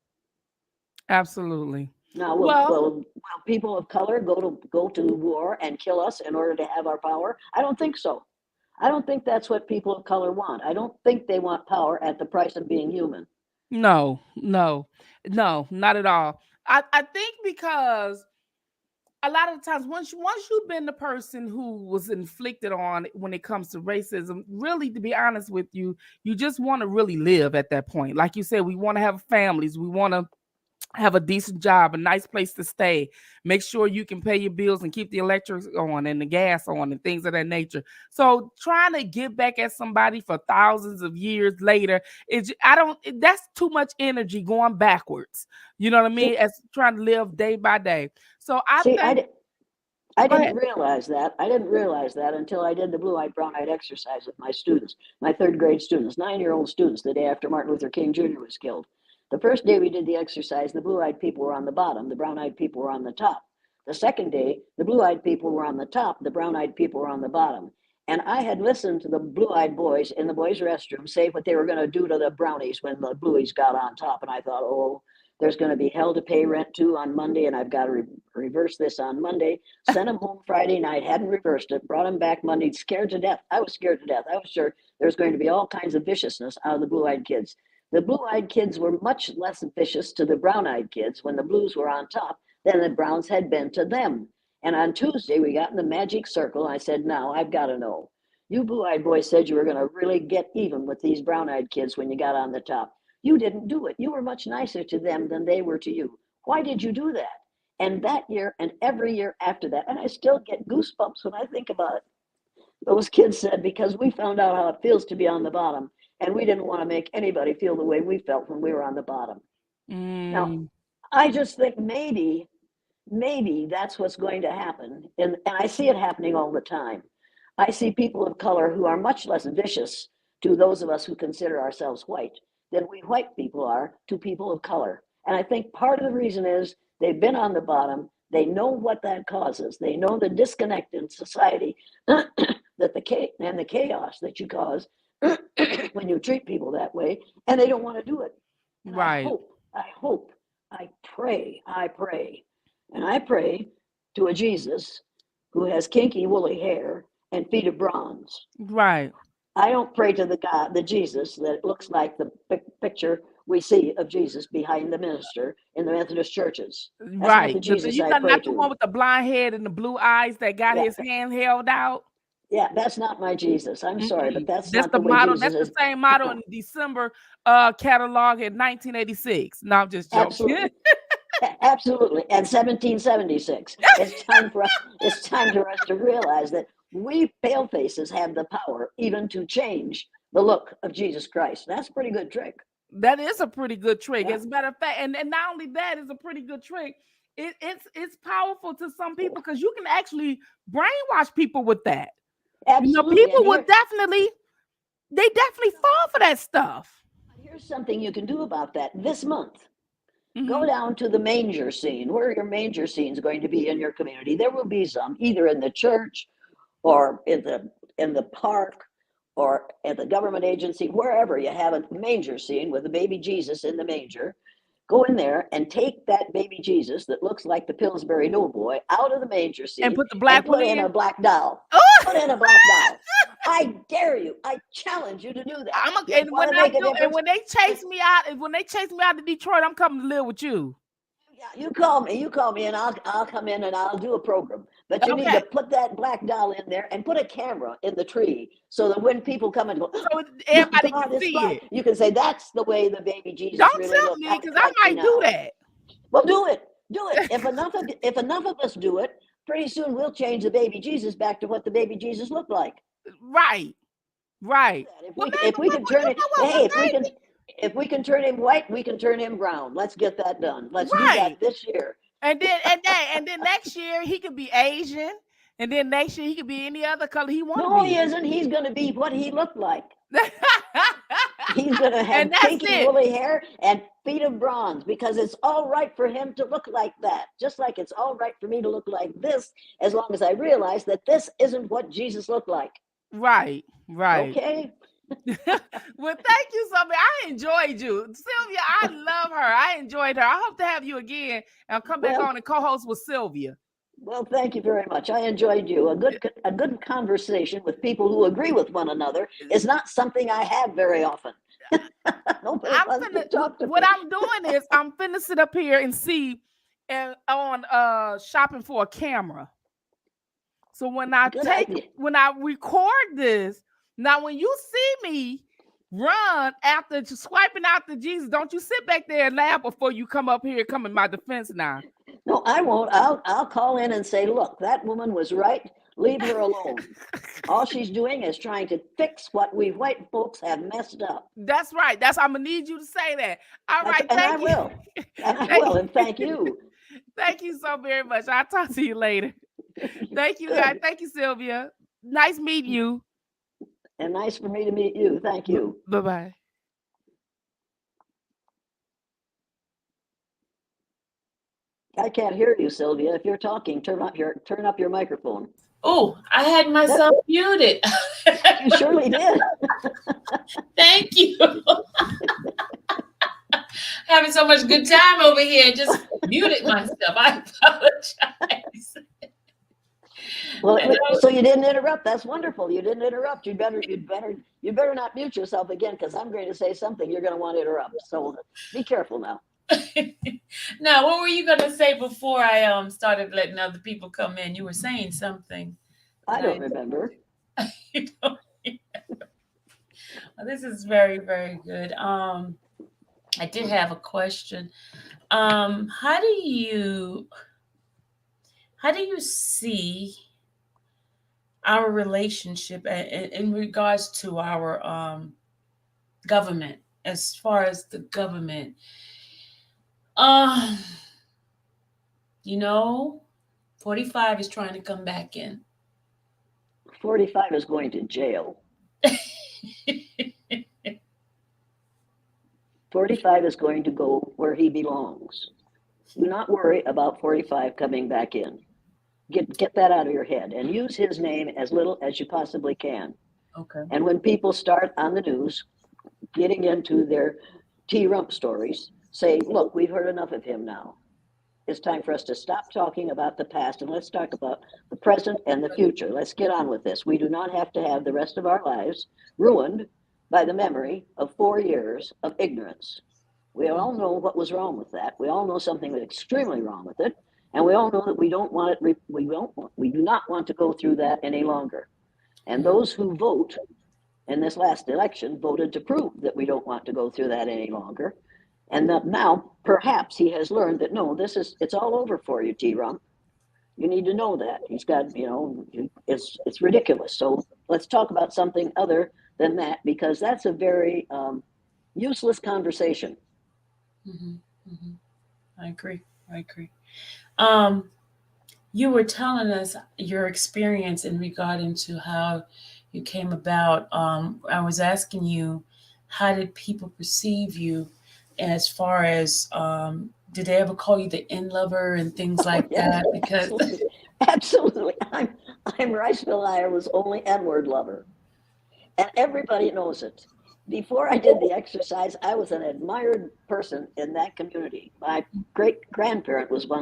Absolutely. Now, Well, will people of color go to war and kill us in order to have our power? I don't think so. I don't think that's what people of color want. I don't think they want power at the price of being human. no, no, no, not at all. I think because a lot of the times once you've been the person who was inflicted on when it comes to racism, really, to be honest with you, you just want to really live at that point. Like you said, we want to have families, we want to have a decent job, a nice place to stay, make sure you can pay your bills and keep the electric on and the gas on and things of that nature. So trying to get back at somebody for thousands of years later, that's too much energy going backwards. You know what I mean? See, As trying to live day by day. So I see, think, I go didn't ahead. realize that. I didn't realize that until I did the blue-eyed, brown-eyed exercise with my students, my third grade students, 9-year-old students, the day after Martin Luther King Jr. was killed. The first day we did the exercise, the blue-eyed people were on the bottom, the brown-eyed people were on the top. The second day, the blue-eyed people were on the top, the brown-eyed people were on the bottom. And I had listened to the blue-eyed boys in the boys' restroom say what they were going to do to the brownies when the blueies got on top. And I thought, oh, there's going to be hell to pay rent to on Monday, and I've got to reverse this on Monday. Sent him home Friday night, hadn't reversed it, brought him back Monday, scared to death. I was scared to death. I was sure there's going to be all kinds of viciousness out of the blue-eyed kids. The blue-eyed kids were much less vicious to the brown-eyed kids when the blues were on top than the browns had been to them. And on Tuesday, we got in the magic circle, and I said, now I've got to know. You blue-eyed boys said you were going to really get even with these brown-eyed kids when you got on the top. You didn't do it. You were much nicer to them than they were to you. Why did you do that? And that year and every year after that, and I still get goosebumps when I think about it. Those kids said, because we found out how it feels to be on the bottom, and we didn't want to make anybody feel the way we felt when we were on the bottom. Now, Mm, I just think maybe that's what's going to happen. And I see it happening all the time. I see people of color who are much less vicious to those of us who consider ourselves white than we white people are to people of color. And I think part of the reason is they've been on the bottom. They know what that causes. They know the disconnect in society that the chaos that you cause when you treat people that way, and they don't want to do it. And right, I pray, and I pray to a Jesus who has kinky woolly hair and feet of bronze. right, I don't pray to the Jesus that looks like the picture we see of Jesus behind the minister in the Methodist churches. That's not right. the Jesus You I know, pray not the one to. with the blind head and the blue eyes that got Yeah, his hand held out. yeah, that's not my Jesus. I'm sorry, but Mm-mm. that's That's not the the way model. Jesus That's the is. same model in the December catalog in 1986. No, I'm just joking. Absolutely. Absolutely. And 1776. It's time for us to realize that we pale faces have the power even to change the look of Jesus Christ. That's a pretty good trick. That is a pretty good trick. Yeah. As a matter of fact, and not only that is a pretty good trick, it's powerful to some people because you can actually brainwash people with that. You know, Absolutely. people And will they definitely fall for that stuff. here's something you can do about that this month. Go Hmm. down to the manger scene. Where are your manger scenes going to be in your community? There will be some, either in the church or in the park or at the government agency, wherever you have a manger scene with a baby Jesus in the manger. Go in there and take that baby Jesus that looks like the Pillsbury Doughboy out of the manger And scene put the and black one put in in. a black doll. Oh! Put in a black doll. I dare you. I challenge you to do that. You And want when to I make a do, and difference? when they chase me out of Detroit, I'm coming to live with you. Yeah, you call me, and I'll come in and I'll do a program. But you need Okay. to put that black doll in there and put a camera in the tree so that when people come and go, So oh, everybody can God, it's see black, it. you can say that's the way the baby Jesus Don't really tell looked. me How because do you I like me might do now? that. Well, do it, do it. If enough of us do it, pretty soon we'll change the baby Jesus back to what the baby Jesus looked like. Right. Right. Well, If maybe we can well, turn you it, know what? hey, Well, if we can turn him white, we can turn him brown. Let's get that done. Let's do right. that this year. And then next year he could be Asian. And then next year he could be any other color he want to No, he be. isn't. He's going to be what he looked like. He's going to And have that's kinky it. woolly hair and feet of bronze, because it's all right for him to look like that. Just like it's all right for me to look like this, as long as I realize that this isn't what Jesus looked like. Right, right. Okay? Well, thank you so much. I enjoyed you. Sylvia, I love her. I enjoyed her. I hope to have you again and come back Well, on and co-host with Sylvia. well, thank you very much. I enjoyed you. A good conversation with people who agree with one another is not something I have very often. Nobody I'm wants to finna talk to what me. I'm doing is I'm finna sit up here and see and on shopping for a camera. So when I Good idea. record this, now when you see me run after swiping out the Jesus, don't you sit back there and laugh before you come up here and come in my defense now. No, I won't. I'll call in and say, look, that woman was right. Leave her alone. All she's doing is trying to fix what we white folks have messed up. That's right. I'm gonna need you to say that. All right, And I thank you. will. And I Thank will. you. And thank you. Thank you so very much. I'll talk to you later. Thank you, guys. Good. Thank you, Sylvia. Nice meeting you. And nice for me to meet you. Thank you. Bye-bye. I can't hear you, Sylvia. If you're talking, turn up your microphone. Oh, I had myself muted. You surely did. Thank you. Having so much good time over here, just muted myself. I apologize. Well, so you didn't interrupt. That's wonderful. You didn't interrupt. You better not mute yourself again, because I'm going to say something you're going to want to interrupt. So be careful now. Now, what were you going to say before I started letting other people come in? You were saying something. I don't remember. You don't remember. Well, this is very, very good. I did have a question. How do you see our relationship in regards to our government, as far as the government? You know, 45 is trying to come back in. 45 is going to jail. 45 is going to go where he belongs. Do not worry about 45 coming back in. Get that out of your head and use his name as little as you possibly can. Okay. And when people start on the news getting into their T-Rump stories, say, look, we've heard enough of him now. It's time for us to stop talking about the past and let's talk about the present and the future. Let's get on with this. We do not have to have the rest of our lives ruined by the memory of 4 years of ignorance. We all know what was wrong with that. We all know something was extremely wrong with it. And we all know that we don't want it. We do not want to go through that any longer. And those who vote in this last election voted to prove that we don't want to go through that any longer. And that now perhaps he has learned that no, it's all over for you, T-Rump. You need to know that. He's got, it's ridiculous. So let's talk about something other than that, because that's a very useless conversation. Mm-hmm. Mm-hmm. I agree. You were telling us your experience in regarding to how you came about. I was asking you, how did people perceive you, as far as did they ever call you the N lover and things like that? Because absolutely. I'm Riceville, Iowa's only N-word lover, and everybody knows it. Before I did the exercise, I was an admired person in that community. My great-grandparents were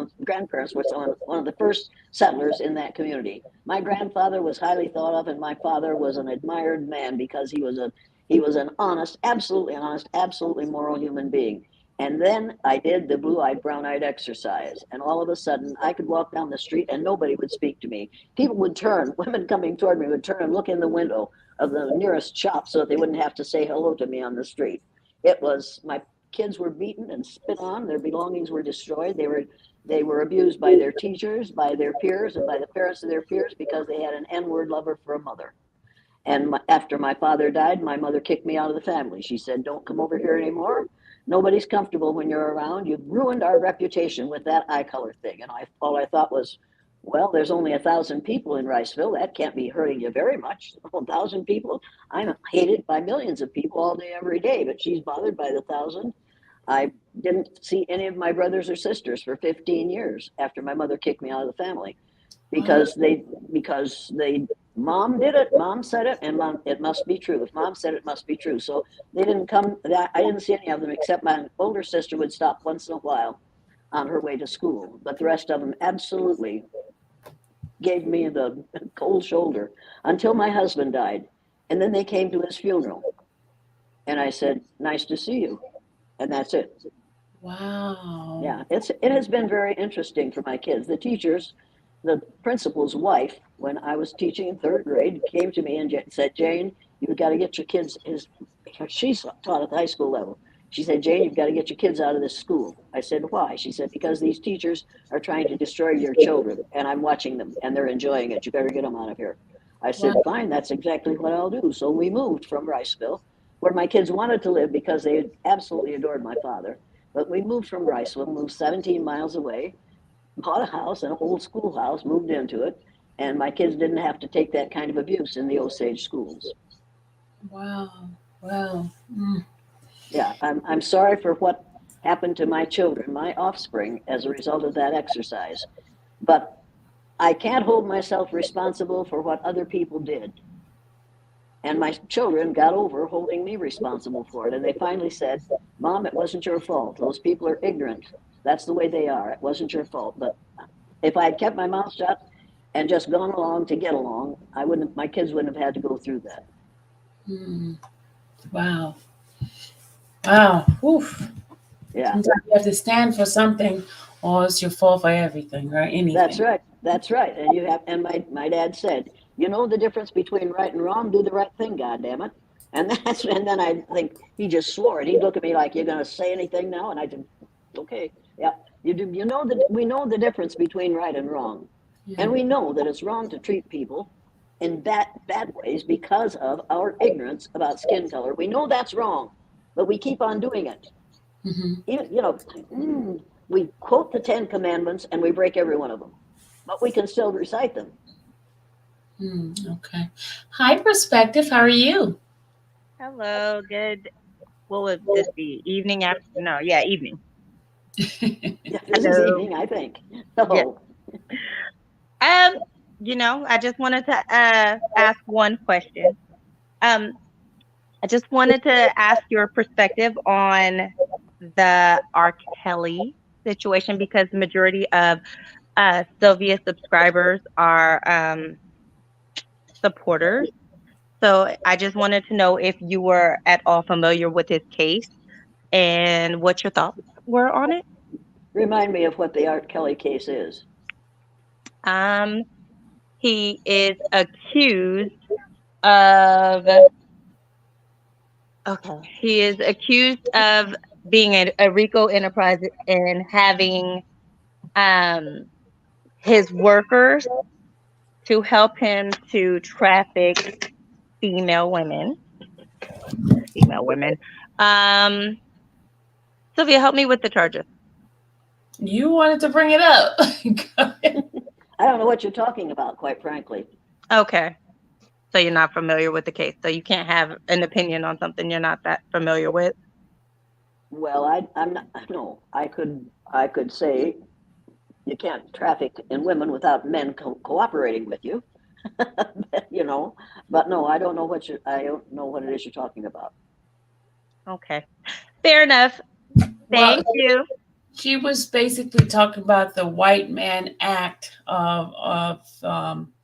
one of the first settlers in that community. My grandfather was highly thought of, and my father was an admired man because he was an honest, absolutely moral human being. And then I did the blue-eyed, brown-eyed exercise, and all of a sudden I could walk down the street and nobody would speak to me. People would turn, women coming toward me would turn and look in the window of the nearest shop so that they wouldn't have to say hello to me on the street. My kids were beaten and spit on, their belongings were destroyed. They were abused by their teachers, by their peers, and by the parents of their peers because they had an N-word lover for a mother. And after my father died, my mother kicked me out of the family. She said, don't come over here anymore. Nobody's comfortable when you're around. You've ruined our reputation with that eye color thing. And all I thought was, Well, there's only 1,000 people in Riceville. That can't be hurting you very much. 1,000 people. I'm hated by millions of people all day, every day, but she's bothered by the 1,000. I didn't see any of my brothers or sisters for 15 years after my mother kicked me out of the family Wow. because they mom did it, mom said it, and mom it must be true. If mom said it, must be true. So they didn't come. That I didn't see any of them except my older sister would stop once in a while on her way to school, but the rest of them absolutely gave me the cold shoulder until my husband died, and then they came to his funeral, and I said, "Nice to see you," and that's it. Wow. Yeah, it has been very interesting for my kids. The teachers, the principal's wife, when I was teaching in third grade, came to me and said, "Jane, you've got to get your kids." She's taught at the high school level. She said, "Jane, you've got to get your kids out of this school." I said, "Why?" She said, "Because these teachers are trying to destroy your children, and I'm watching them, and they're enjoying it. You better get them out of here." I Wow. said, "Fine, that's exactly what I'll do." So we moved from Riceville, where my kids wanted to live because they absolutely adored my father. But we moved from Riceville, moved 17 miles away, bought a house, an old schoolhouse, moved into it, and my kids didn't have to take that kind of abuse in the Osage schools. Wow. Wow. Mm. Yeah, I'm sorry for what happened to my children, my offspring, as a result of that exercise. But I can't hold myself responsible for what other people did. And my children got over holding me responsible for it. And they finally said, "Mom, it wasn't your fault. Those people are ignorant. That's the way they are. It wasn't your fault." But if I had kept my mouth shut and just gone along to get along, I wouldn't. My kids wouldn't have had to go through that. Mm. Wow. Wow. Oof. Yeah, Sometimes you have to stand for something, or it's your fault for everything, right? that's Anything. right. That's right. And you have. And my dad said, "You know the difference between right and wrong. Do the right thing. God damn it." And that's and then I think he just swore it. He'd look at me like, "You're going to say anything now?" And I said, "Okay, yeah, you do. You know that we know the difference between right and wrong, Yeah. and we know that it's wrong to treat people in bad ways because of our ignorance about skin color. We know that's wrong, but we keep on doing it. Hmm. Even, we quote the Ten Commandments and we break every one of them, but we can still recite them." Mm, okay. Hi, Perspective. How are you? Hello, good. What would this be? Evening after? No, yeah, evening. Yeah, this is Hello. evening, I think. Yeah. So, Um, I just wanted to ask one question. Um, I just wanted to ask your perspective on the R. Kelly situation because the majority of Sylvia subscribers are supporters. So I just wanted to know if you were at all familiar with his case and what your thoughts were on it. remind me of what the Art Kelly case is. Um, he is accused of he is accused of being a RICO enterprise and having um his workers to help him to traffic female women. Female women. Um, Sylvia, help me with the charges. You wanted to bring it up. Go ahead. I don't know what you're talking about, quite frankly. Okay. So you're not familiar with the case. So you can't have an opinion on something you're not that familiar with. Well, I'm not. No, I could say you can't traffic in women without men cooperating with you. you know, but no, I don't know what it is you're talking about. Okay. Fair enough. Well, Thank you. she was basically talking about the White Man Act of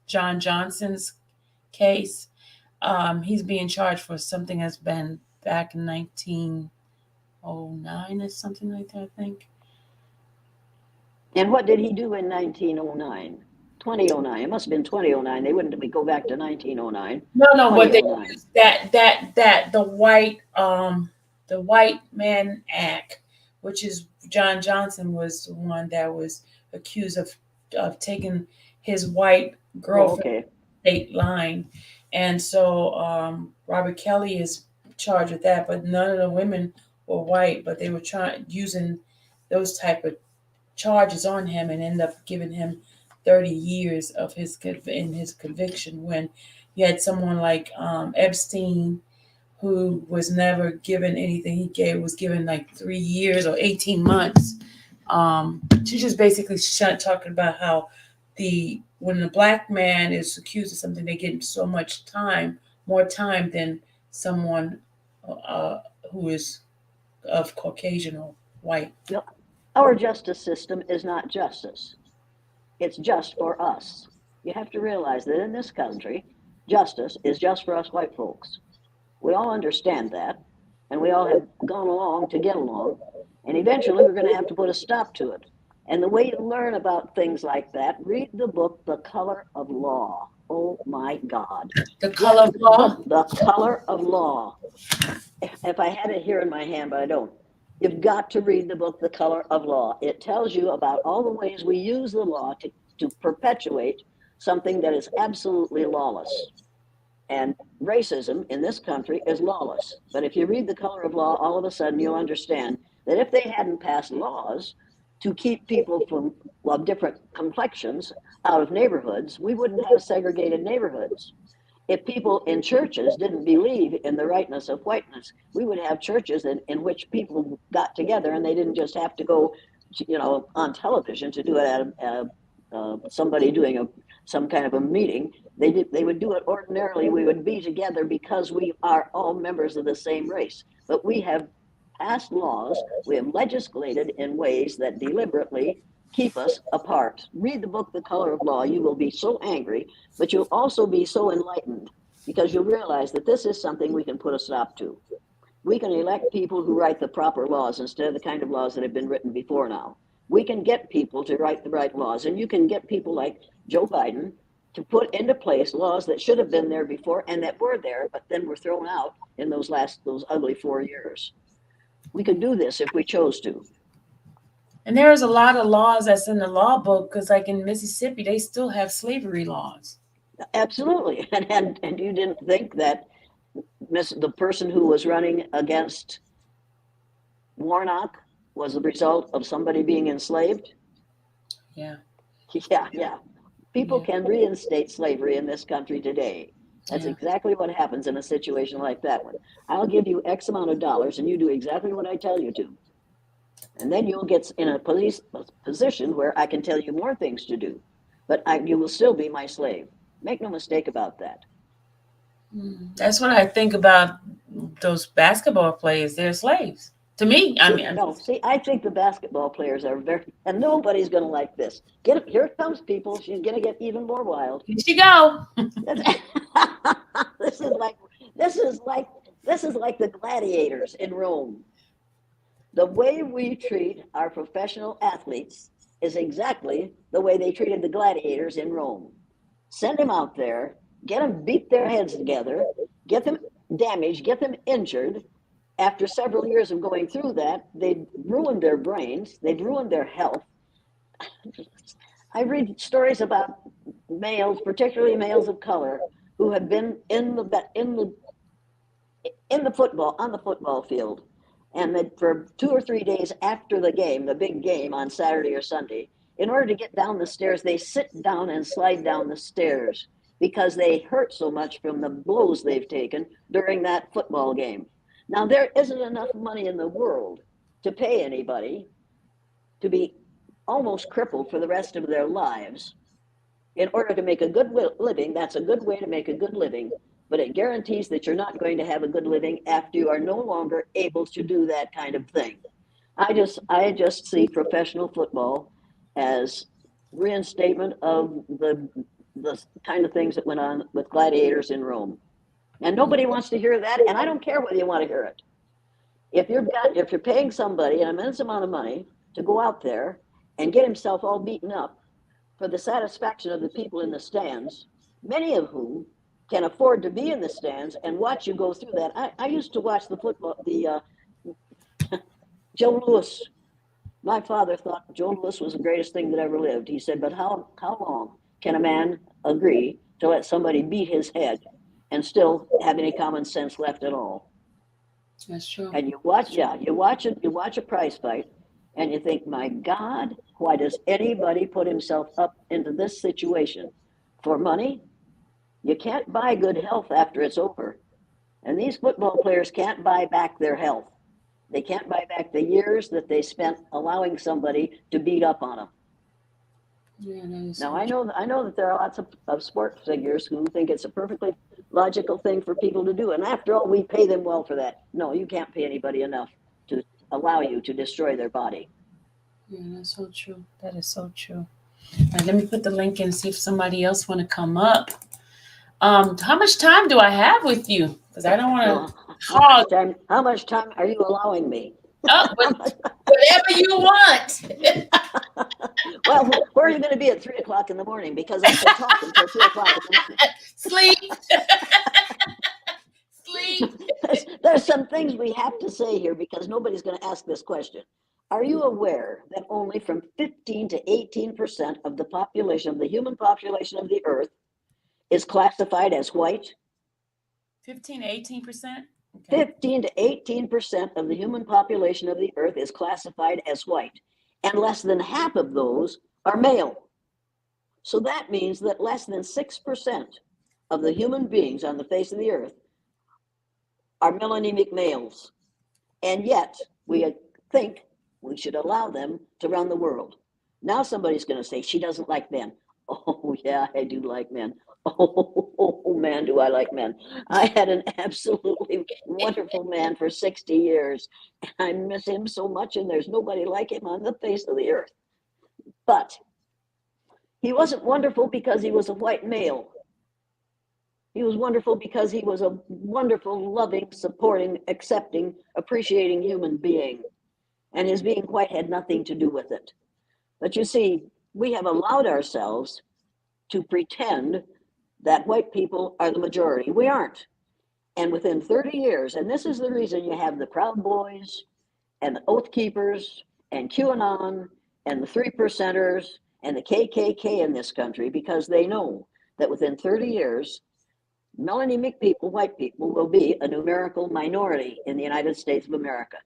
John Johnson's case. He's being charged for something that's been back in 1909 or something like that, I think. And what did he do in 1909? 2009. It must have been 2009. They wouldn't go back to 1909. No, no, what they 2009. used that the White Man Act, which is John Johnson was the one that was accused of taking his white Oh, girlfriend okay. state line, and so Robert Kelly is charged with that. But none of the women were white, but they were trying using those type of charges on him and end up giving him 30 years of in his conviction, when you had someone like Epstein, who was never given anything. Was given like 3 years or 18 months. She just basically talking about how when the black man is accused of something, they get so much time, more time than someone uh, who is of Caucasian or white. Our justice system is not justice. It's just for us. You have to realize that in this country, justice is just for us white folks. We all understand that, and we all have gone along to get along, and eventually we're going to have to put a stop to it. And the way you learn about things like that, read the book, The Color of Law. Oh my God. The Color of Law? The Color of Law. If I had it here in my hand, but I don't. You've got to read the book, The Color of Law. It tells you about all the ways we use the law to perpetuate something that is absolutely lawless. And racism in this country is lawless. But if you read The Color of Law, all of a sudden you'll understand that if they hadn't passed laws to keep people of different complexions out of neighborhoods, we wouldn't have segregated neighborhoods. If people in churches didn't believe in the rightness of whiteness, we would have churches in which people got together and they didn't just have to go, on television to do it at somebody doing some kind of a meeting. They would do it ordinarily. We would be together because we are all members of the same race. But we have passed laws, we have legislated in ways that deliberately keep us apart. Read the book, The Color of Law. You will be so angry, but you'll also be so enlightened because you'll realize that this is something we can put a stop to. We can elect people who write the proper laws instead of the kind of laws that have been written before now. We can get people to write the right laws, and you can get people like Joe Biden to put into place laws that should have been there before and that were there, but then were thrown out in those ugly 4 years. We could do this if we chose to. And there's a lot of laws that's in the law book, because like in Mississippi, they still have slavery laws. Absolutely. And you didn't think that the person who was running against Warnock was the result of somebody being enslaved? Yeah. Yeah. People can reinstate slavery in this country today. That's exactly what happens in a situation like that one. I'll give you X amount of dollars and you do exactly what I tell you to. And then you'll get in a position where I can tell you more things to do, but you will still be my slave. Make no mistake about that. That's what I think about those basketball players. They're slaves. To me, I think the basketball players are and nobody's going to like this. Here it comes, people. She's going to get even more wild. Here she go. This is like the gladiators in Rome. The way we treat our professional athletes is exactly the way they treated the gladiators in Rome. Send them out there, get them beat their heads together, get them damaged, get them injured. After several years of going through that, they'd ruined their brains, they'd ruined their health. I read stories about males, particularly males of color, who have been on the football field, and that for 2 or 3 days after the game, the big game on Saturday or Sunday, in order to get down the stairs, they sit down and slide down the stairs because they hurt so much from the blows they've taken during that football game. Now, there isn't enough money in the world to pay anybody to be almost crippled for the rest of their lives. In order to make a good living, that's a good way to make a good living, but it guarantees that you're not going to have a good living after you are no longer able to do that kind of thing. I just see professional football as reinstatement of the kind of things that went on with gladiators in Rome. And nobody wants to hear that, and I don't care whether you want to hear it. If you're paying somebody an immense amount of money to go out there and get himself all beaten up for the satisfaction of the people in the stands, many of whom can afford to be in the stands and watch you go through that. I used to watch Joe Louis. My father thought Joe Louis was the greatest thing that ever lived. He said, but how long can a man agree to let somebody beat his head and still have any common sense left at all? That's true. And you watch a prize fight and you think, my God, Why does anybody put himself up into this situation? For money? You can't buy good health after it's over. And these football players can't buy back their health. They can't buy back the years that they spent allowing somebody to beat up on them. Yeah, that is Now, so I know that there are lots of sports figures who think it's a perfectly logical thing for people to do. And after all, we pay them well for that. No, you can't pay anybody enough to allow you to destroy their body. Yeah, that's so true. That is so true. All right, let me put the link in and see if somebody else want to come up. How much time do I have with you? Because I don't want Well, to hog. how much time are you allowing me? Up, whatever you want. Well, where are you going to be at 3 o'clock in the morning? Because I can talk until 3 o'clock in the morning. Sleep. Sleep. There's some things we have to say here because nobody's going to ask this question. Are you aware that only from 15 to 18% of the population, of the human population of the earth, is classified as white? 15 to 18%? Okay. 15 to 18% of the human population of the earth is classified as white, and less than half of those are male. So that means that less than 6% of the human beings on the face of the earth are melanemic males. And yet we think we should allow them to run the world. Now somebody's going to say, she doesn't like men. Oh, yeah, I do like men. Oh, man, do I like men. I had an absolutely wonderful man for 60 years. I miss him so much, and there's nobody like him on the face of the earth. But he wasn't wonderful because he was a white male. He was wonderful because he was a wonderful, loving, supporting, accepting, appreciating human being. And his being white had nothing to do with it. But you see, we have allowed ourselves to pretend that white people are the majority. We aren't. And within 30 years, and this is the reason you have the Proud Boys and the Oath Keepers and QAnon and the Three Percenters and the KKK in this country, because they know that within 30 years, melanemic people, white people, will be a numerical minority in the United States of America.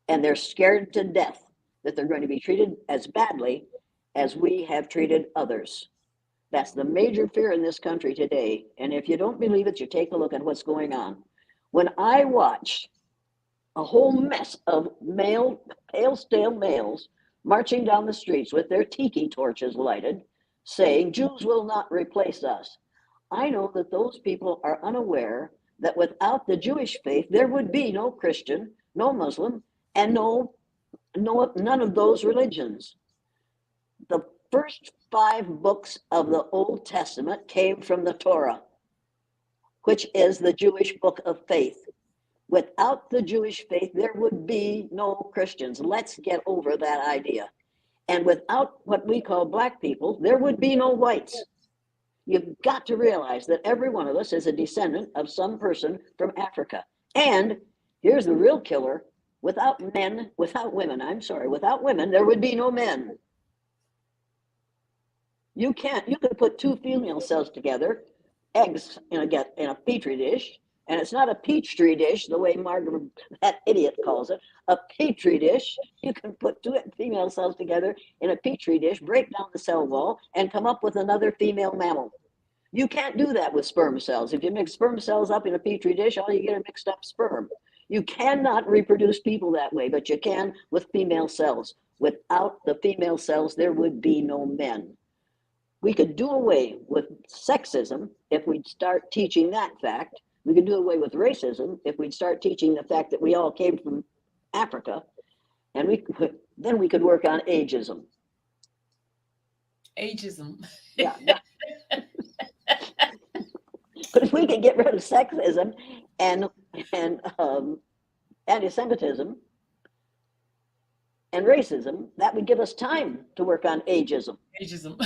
And they're scared to death that they're going to be treated as badly as we have treated others. That's the major fear in this country today. And if you don't believe it, you take a look at what's going on. When I watch a whole mess of pale, stale males marching down the streets with their tiki torches lighted, saying, Jews will not replace us, I know that those people are unaware that without the Jewish faith, there would be no Christian, no Muslim, and none of those religions. The first 5 books of the Old Testament came from the Torah, which is the Jewish book of faith. Without the Jewish faith, there would be no Christians. Let's get over that idea. And without what we call black people, there would be no whites. You've got to realize that every one of us is a descendant of some person from Africa. And here's the real killer. Without women, there would be no men. You could put 2 female cells together, eggs in a petri dish, and it's not a petri dish the way Margaret, that idiot, calls it, a petri dish. You can put 2 female cells together in a petri dish, break down the cell wall, and come up with another female mammal. You can't do that with sperm cells. If you mix sperm cells up in a petri dish, all you get are mixed up sperm. You cannot reproduce people that way, but you can with female cells. Without the female cells, there would be no men. We could do away with sexism if we'd start teaching that fact. We could do away with racism if we'd start teaching the fact that we all came from Africa. And then we could work on ageism. Ageism. Yeah. But if we could get rid of sexism and anti-Semitism and racism, that would give us time to work on ageism. Ageism.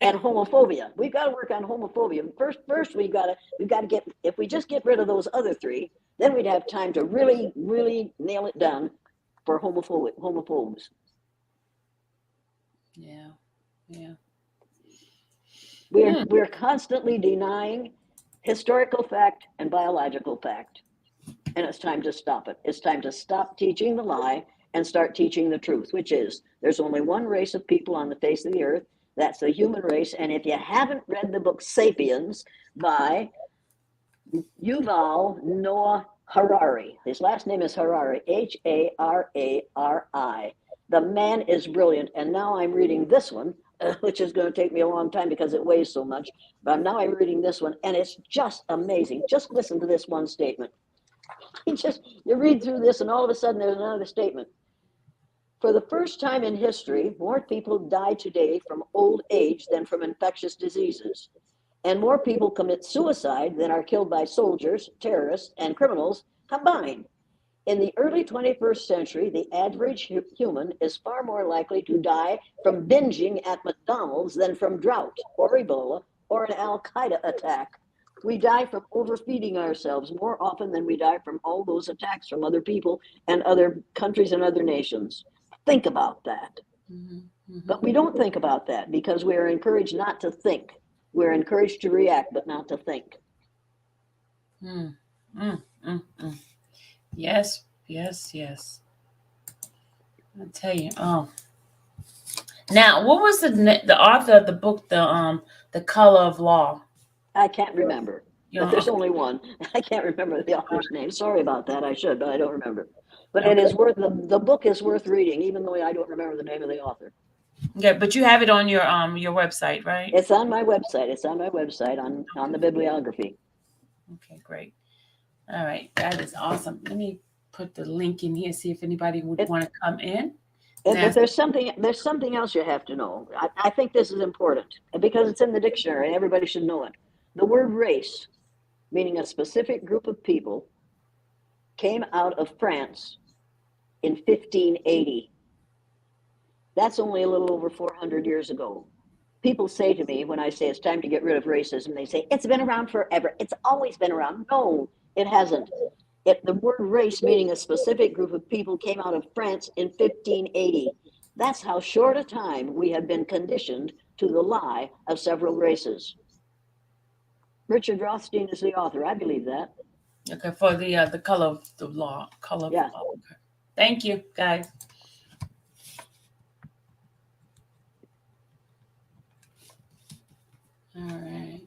And homophobia. We've got to work on homophobia. First we've got to get, if we just get rid of those other 3, then we'd have time to really, really nail it down for homophobes. Yeah. Yeah. We're constantly denying historical fact and biological fact. And it's time to stop it. It's time to stop teaching the lie and start teaching the truth, which is there's only one race of people on the face of the earth. That's the human race. And if you haven't read the book Sapiens by Yuval Noah Harari, his last name is Harari, Harari. The man is brilliant. And now I'm reading this one, which is going to take me a long time because it weighs so much. But now I'm reading this one, and it's just amazing. Just listen to this one statement. You read through this, and all of a sudden there's another statement. For the first time in history, more people die today from old age than from infectious diseases. And more people commit suicide than are killed by soldiers, terrorists, and criminals combined. In the early 21st century, the average human is far more likely to die from binging at McDonald's than from drought or Ebola or an Al-Qaeda attack. We die from overfeeding ourselves more often than we die from all those attacks from other people and other countries and other nations. Think about that. But we don't think about that because we are encouraged not to think. We're encouraged to react, but not to think. Yes, yes, yes. I'll tell you. Oh, now what was the author of the book, the Color of Law? I can't remember, but there's only one. I can't remember the author's name. Sorry about that. I should, but I don't remember. But it is worth the book is worth reading, even though I don't remember the name of the author. Yeah, but you have it on your website, right? It's on my website. It's on my website on the bibliography. Okay, great. All right, that is awesome. Let me put the link in here, see if anybody would want to come in. But there's something else you have to know. I think this is important because it's in the dictionary and everybody should know it. The word race, meaning a specific group of people, came out of France in 1580. That's only a little over 400 years ago. People say to me when I say it's time to get rid of racism, they say, it's been around forever. It's always been around. No, it hasn't. The word race, meaning a specific group of people, came out of France in 1580. That's how short a time we have been conditioned to the lie of several races. Richard Rothstein is the author. I believe that. Okay, for the Color of the Law. Color of the Law. Okay. Thank you, guys. All right.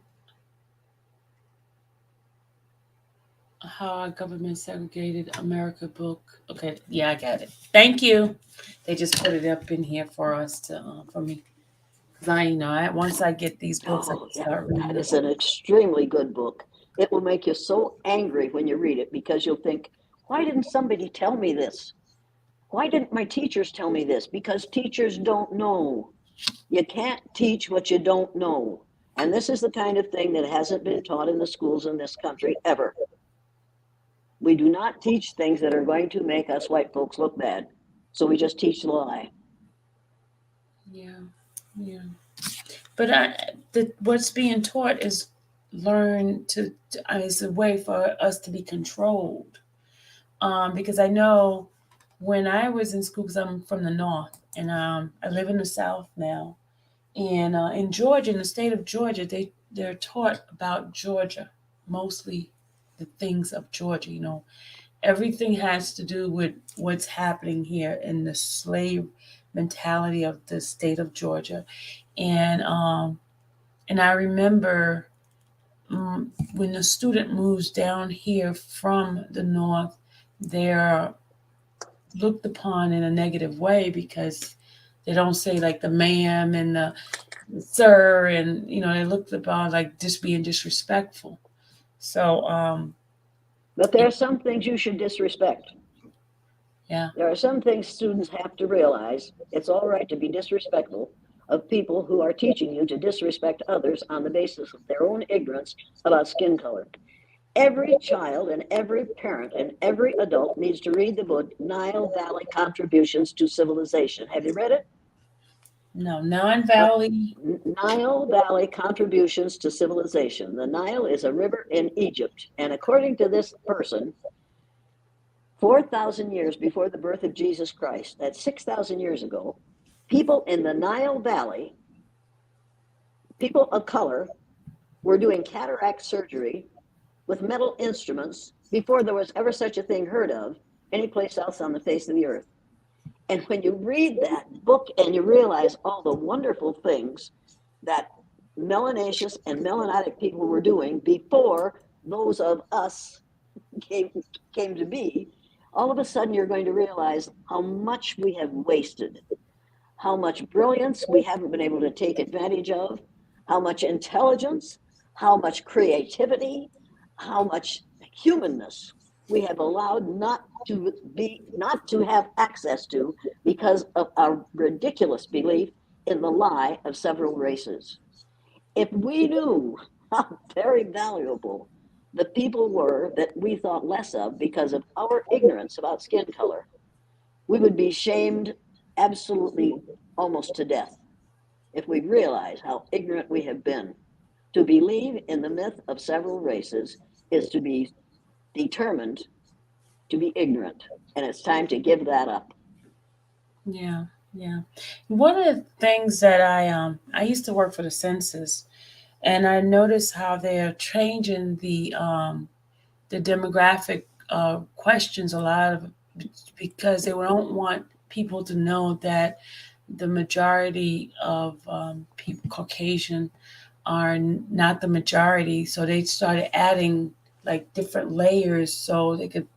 How our government segregated America book. Okay, yeah, I got it. Thank you. They just put it up in here for us for me. Because once I get these books, I can start reading. That is an extremely good book. It will make you so angry when you read it because you'll think, why didn't somebody tell me this? Why didn't my teachers tell me this? Because teachers don't know. You can't teach what you don't know. And this is the kind of thing that hasn't been taught in the schools in this country ever. We do not teach things that are going to make us white folks look bad. So we just teach the lie. Yeah. But what's being taught is is a way for us to be controlled. Because I know when I was in school, because I'm from the North, and I live in the South now, and in Georgia, in the state of Georgia, they're taught about Georgia, mostly the things of Georgia. Everything has to do with what's happening here in the slave mentality of the state of Georgia. And I remember when the student moves down here from the North, they're looked upon in a negative way because they don't say like the ma'am and the sir, and they looked upon like just being disrespectful. So but there are some things you should disrespect. Yeah. There are some things students have to realize. It's all right to be disrespectful of people who are teaching you to disrespect others on the basis of their own ignorance about skin color. Every child and every parent and every adult needs to read the book Nile Valley Contributions to Civilization. Have you read it? No, Nile Valley. Nile Valley Contributions to Civilization. The Nile is a river in Egypt, and according to this person, 4,000 years before the birth of Jesus Christ, that's 6,000 years ago, people in the Nile Valley, people of color, were doing cataract surgery with metal instruments before there was ever such a thing heard of anyplace else on the face of the earth. And when you read that book and you realize all the wonderful things that melanaceous and melanitic people were doing before those of us came, came to be, all of a sudden you're going to realize how much we have wasted, how much brilliance we haven't been able to take advantage of, how much intelligence, how much creativity, how much humanness we have allowed not to have access to because of our ridiculous belief in the lie of several races. If we knew how very valuable the people were that we thought less of because of our ignorance about skin color, we would be shamed absolutely almost to death if we realize how ignorant we have been. To believe in the myth of several races is to be determined to be ignorant, and it's time to give that up. Yeah, yeah. One of the things that I used to work for the census, and I noticed how they are changing the demographic questions a lot of, because they don't want people to know that the majority of people Caucasian are not the majority. So they started adding like different layers so they could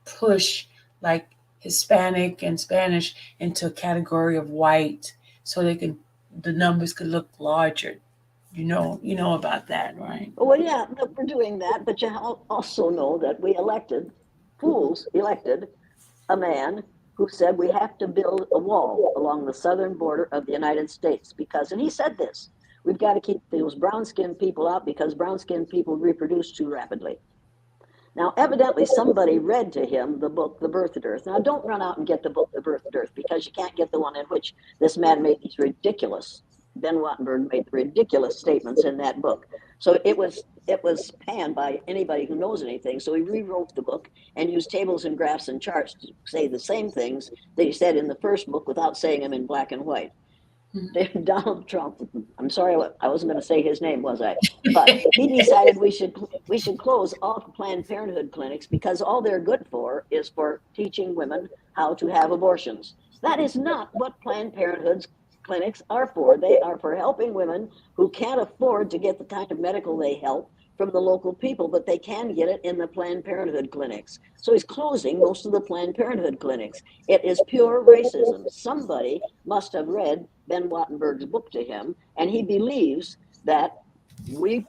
push like Hispanic and Spanish into a category of white, so they could the numbers could look larger. You know about that, right? Well, yeah, we're doing that, but you also know that fools elected a man who said we have to build a wall along the southern border of the United States because, and he said this, we've got to keep those brown-skinned people out because brown-skinned people reproduce too rapidly. Now, evidently, somebody read to him the book, The Birthed Earth. Now, don't run out and get the book, The Birthed Earth, because you can't get the one in which this man made these ridiculous, Ben Wattenberg made ridiculous statements in that book. So it was panned by anybody who knows anything. So he rewrote the book and used tables and graphs and charts to say the same things that he said in the first book without saying them in black and white. Donald Trump, I'm sorry, I wasn't going to say his name, was I? But he decided we should close all Planned Parenthood clinics because all they're good for is for teaching women how to have abortions. That is not what Planned Parenthood's clinics are for. They are for helping women who can't afford to get the kind of medical they help from the local people, but they can get it in the Planned Parenthood clinics. So he's closing most of the Planned Parenthood clinics. It is pure racism. Somebody must have read Ben Wattenberg's book to him, and he believes that we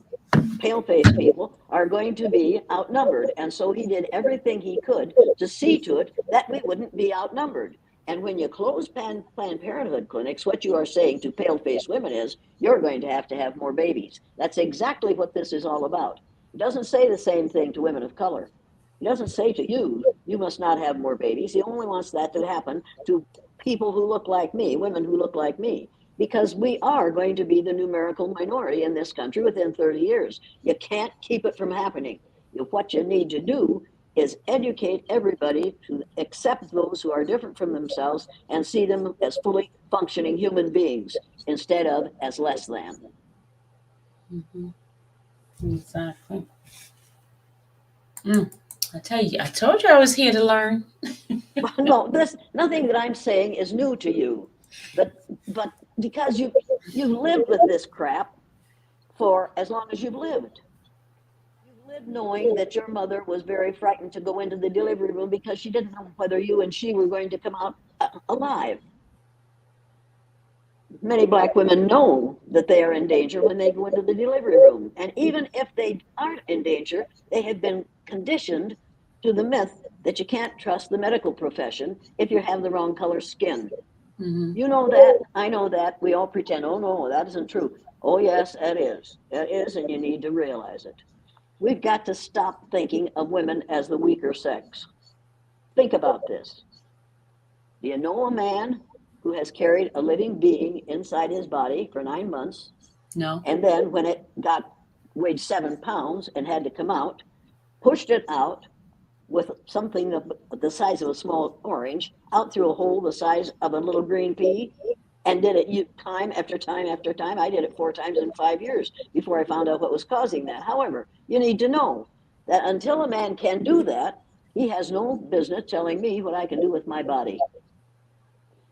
pale-faced people are going to be outnumbered. And so he did everything he could to see to it that we wouldn't be outnumbered. And when you close Planned Parenthood clinics, what you are saying to pale-faced women is, you're going to have more babies. That's exactly what this is all about. It doesn't say the same thing to women of color. He doesn't say to you, you must not have more babies. He only wants that to happen to people who look like me, women who look like me, because we are going to be the numerical minority in this country within 30 years. You can't keep it from happening. What you need to do is educate everybody to accept those who are different from themselves and see them as fully functioning human beings instead of as less than. Exactly. I tell you, I told you I was here to learn. No, nothing that I'm saying is new to you, but because you've lived with this crap for as long as you've lived. You've lived knowing that your mother was very frightened to go into the delivery room because she didn't know whether you and she were going to come out alive. Many Black women know that they are in danger when they go into the delivery room. And even if they aren't in danger, they have been conditioned to the myth that you can't trust the medical profession if you have the wrong color skin. You know that, I know that, we all pretend, oh no, that isn't true. Oh yes, it is. It is, and you need to realize it. We've got to stop thinking of women as the weaker sex. Think about this. Do you know a man who has carried a living being inside his body for 9 months? No. And then when it weighed 7 pounds and had to come out, pushed it out with something of the size of a small orange out through a hole the size of a little green pea, and did it time after time after time. I did it 4 times in 5 years before I found out what was causing that. However, you need to know that until a man can do that, he has no business telling me what I can do with my body.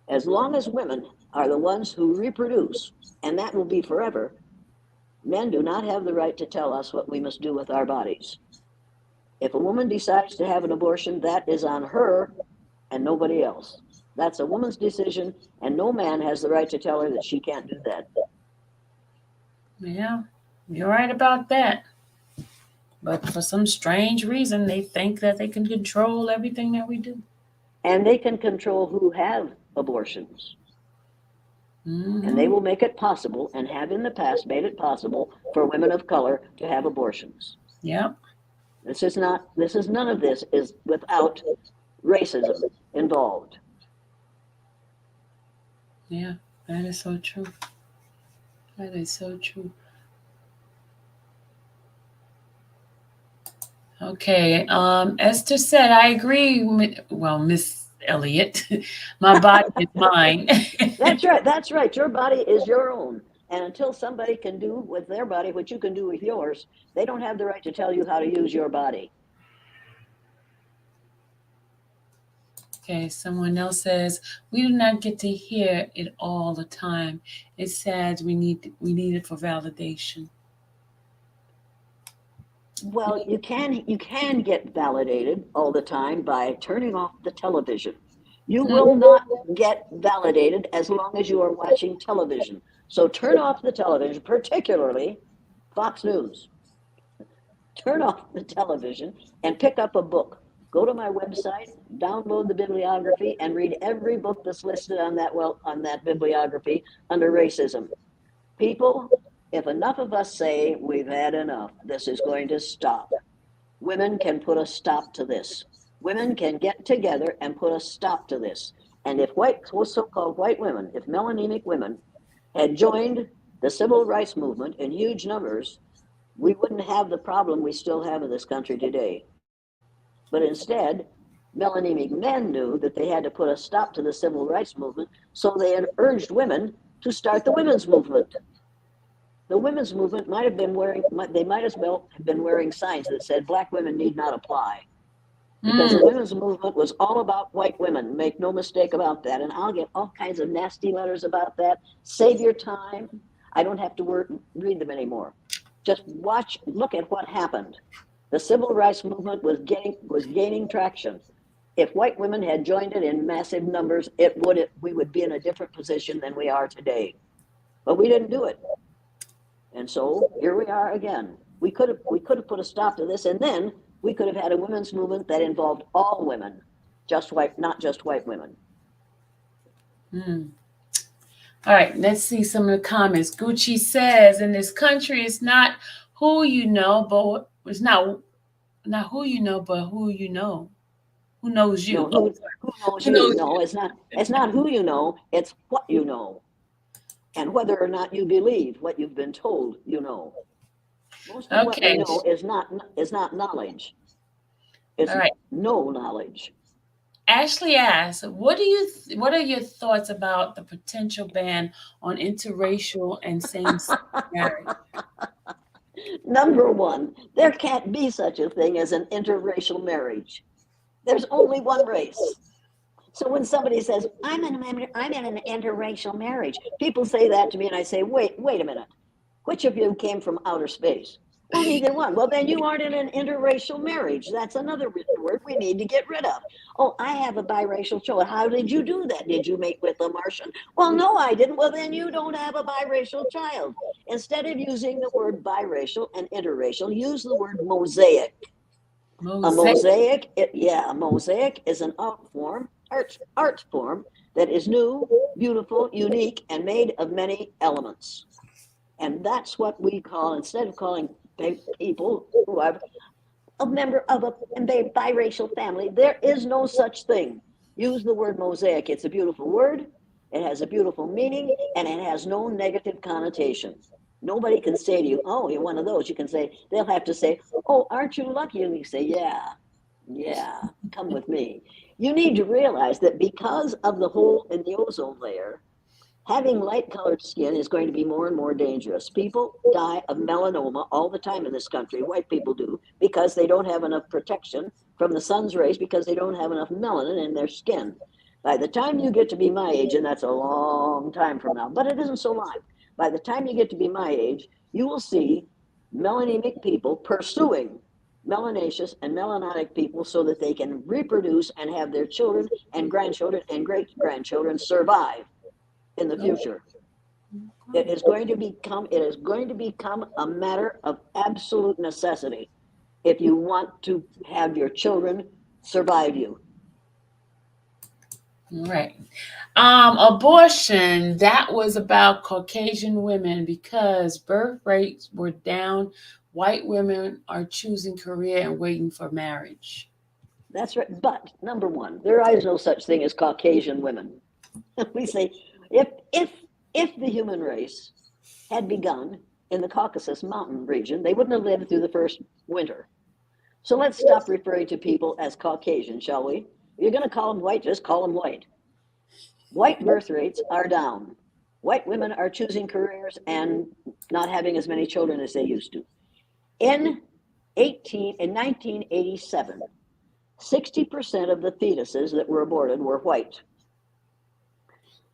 As long as women are the ones who reproduce, and that will be forever, men do not have the right to tell us what we must do with our bodies. If a woman decides to have an abortion, that is on her and nobody else. That's a woman's decision, and no man has the right to tell her that she can't do that. Yeah, you're right about that. But for some strange reason, they think that they can control everything that we do. And they can control who have abortions. And they Hmm. will make it possible, and have in the past made it possible, for women of color to have abortions. Yep. None of this is without racism involved. Yeah, that is so true. That is so true. Okay. Esther said, I agree. Well, Miss Elliot, my body is mine. That's right. That's right. Your body is your own. And until somebody can do with their body what you can do with yours, they don't have the right to tell you how to use your body. Okay, someone else says we do not get to hear it all the time. It's sad we need it for validation. Well, you can get validated all the time by turning off the television. You will not get validated as long as you are watching television. So turn off the television, particularly Fox News. Turn off the television and pick up a book. Go to my website, download the bibliography, and read every book that's listed on that bibliography under racism. People, if enough of us say we've had enough, this is going to stop. Women can put a stop to this. Women can get together and put a stop to this. And if so-called white women, if melanemic women had joined the civil rights movement in huge numbers, we wouldn't have the problem we still have in this country today. But instead, melanemic men knew that they had to put a stop to the civil rights movement, so they had urged women to start the women's movement. The women's movement they might as well have been wearing signs that said black women need not apply. Because the women's movement was all about white women. Make no mistake about that. And I'll get all kinds of nasty letters about that. Save your time. I don't have to read them anymore. Just look at what happened. The civil rights movement was gaining traction. If white women had joined it in massive numbers, we would be in a different position than we are today. But we didn't do it. And so here we are again. We could have put a stop to this, and then we could have had a women's movement that involved all women, not just white women. All right, let's see some of the comments. Gucci says, in this country, it's not who you know, but it's not who you know, but who you know. Who knows you? No, who knows you? No, it's not who you know, it's what you know. And whether or not you believe what you've been told you know. Most of what we know is not knowledge. It's no knowledge. Ashley asks, what are your thoughts about the potential ban on interracial and same-sex marriage? Number one, there can't be such a thing as an interracial marriage. There's only one race. So when somebody says, I'm in an interracial marriage, people say that to me and I say, wait a minute. Which of you came from outer space? Well, neither one. Well, then you aren't in an interracial marriage. That's another word we need to get rid of. Oh, I have a biracial child. How did you do that? Did you mate with a Martian? Well, no, I didn't. Well, then you don't have a biracial child. Instead of using the word biracial and interracial, use the word mosaic. A mosaic is an art form that is new, beautiful, unique, and made of many elements. And that's what we call, instead of calling people who are a member of a biracial family, there is no such thing. Use the word mosaic. It's a beautiful word. It has a beautiful meaning, and it has no negative connotation. Nobody can say to you, oh, you're one of those. They'll have to say, oh, aren't you lucky? And you say, yeah, come with me. You need to realize that because of the hole in the ozone layer, having light-colored skin is going to be more and more dangerous. People die of melanoma all the time in this country, white people do, because they don't have enough protection from the sun's rays, because they don't have enough melanin in their skin. By the time you get to be my age, and that's a long time from now, but it isn't so long. By the time you get to be my age, you will see melanemic people pursuing melanaceous and melanotic people so that they can reproduce and have their children and grandchildren and great grandchildren survive in the future. It is going to become a matter of absolute necessity if you want to have your children survive you. Right. Abortion, that was about Caucasian women because birth rates were down. White women are choosing career and waiting for marriage. That's right. But number one, there is no such thing as Caucasian women. We say if the human race had begun in the Caucasus mountain region, they wouldn't have lived through the first winter. So let's stop referring to people as Caucasian, shall we? If you're going to call them white, just call them white. White birth rates are down. White women are choosing careers and not having as many children as they used to. In 1987, 60% of the fetuses that were aborted were white.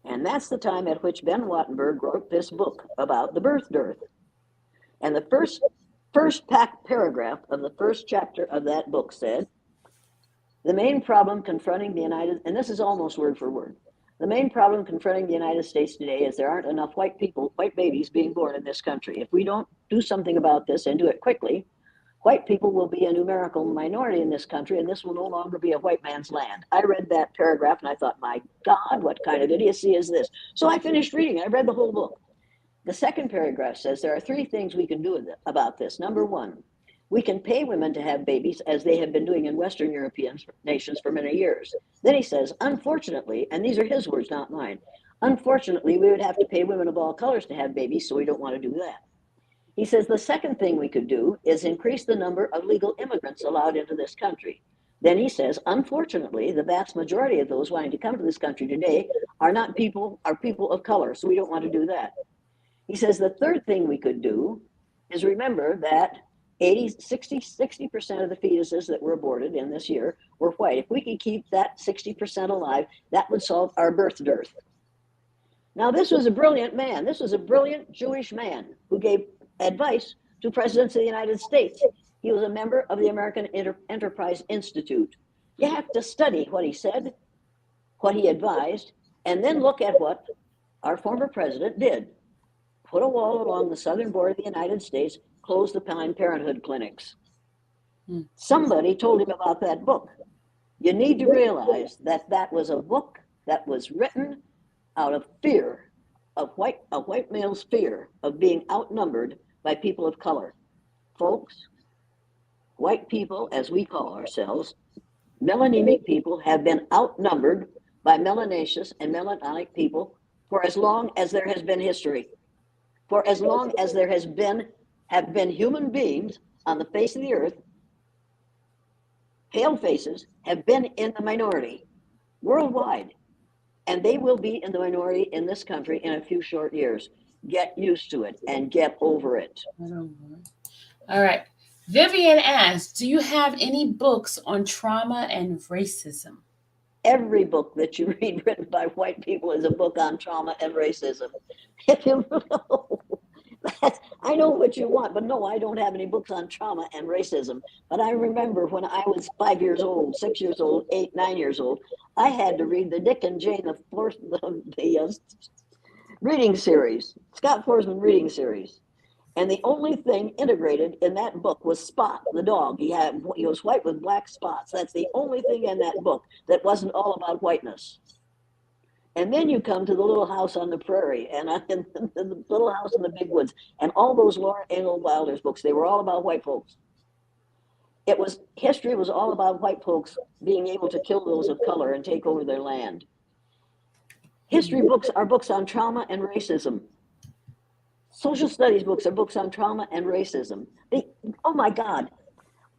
And that's the time at which Ben Wattenberg wrote this book about the birth dearth. And the first paragraph of the first chapter of that book said, the main problem confronting the United, and this is almost word for word, the main problem confronting the United States today is there aren't enough white babies being born in this country. If we don't do something about this and do it quickly, white people will be a numerical minority in this country, and this will no longer be a white man's land. I read that paragraph and I thought, my God, what kind of idiocy is this? So I finished reading it. I read the whole book. The second paragraph says there are three things we can do about this. Number one, we can pay women to have babies as they have been doing in Western European nations for many years. Then he says, unfortunately, and these are his words, not mine, unfortunately, we would have to pay women of all colors to have babies, so we don't want to do that. He says the second thing we could do is increase the number of legal immigrants allowed into this country. Then he says, unfortunately, the vast majority of those wanting to come to this country today are people of color, so we don't want to do that. He says the third thing we could do is remember that 60% of the fetuses that were aborted in this year were white. If we could keep that 60% alive, that would solve our birth dearth. Now, this was a brilliant man. This was a brilliant Jewish man who gave advice to presidents of the United States. He was a member of the American Enterprise Institute. You have to study what he said, what he advised, and then look at what our former president did. Put a wall along the southern border of the United States, close the Planned Parenthood clinics. Somebody told him about that book. You need to realize that that was a book that was written out of fear, a white male's fear of being outnumbered by people of color. Folks, white people, as we call ourselves, melanemic people have been outnumbered by melanaceous and melanonic people for as long as there has been history. For as long as there have been human beings on the face of the earth, pale faces have been in the minority worldwide, and they will be in the minority in this country in a few short years. Get used to it and get over it. All right. Vivian asks, do you have any books on trauma and racism? Every book that you read written by white people is a book on trauma and racism. If you know, I know what you want, but no, I don't have any books on trauma and racism. But I remember when I was 5 years old, 6 years old, 8, 9 years old, I had to read the Dick and Jane, the reading series, Scott Forsman reading series. And the only thing integrated in that book was Spot, the dog. He was white with black spots. That's the only thing in that book that wasn't all about whiteness. And then you come to the Little House on the Prairie and the Little House in the Big Woods and all those Laura Ingalls Wilder's books. They were all about white folks. History was all about white folks being able to kill those of color and take over their land. History books are books on trauma and racism. Social studies books are books on trauma and racism. Oh my God.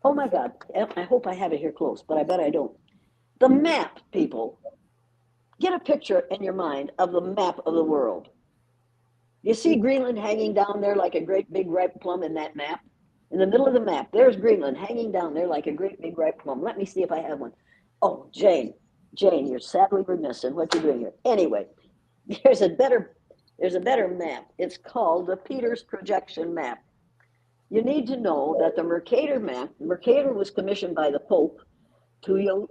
I hope I have it here close, but I bet I don't. The map, people. Get a picture in your mind of the map of the world. You see Greenland hanging down there like a great big ripe plum in that map? In the middle of the map, there's Greenland hanging down there like a great big ripe plum. Let me see if I have one. Oh, Jane, Jane, you're sadly remiss in what you're doing here. Anyway, there's a better map. It's called the Peters projection map. You need to know that the Mercator map, Mercator was commissioned by the Pope to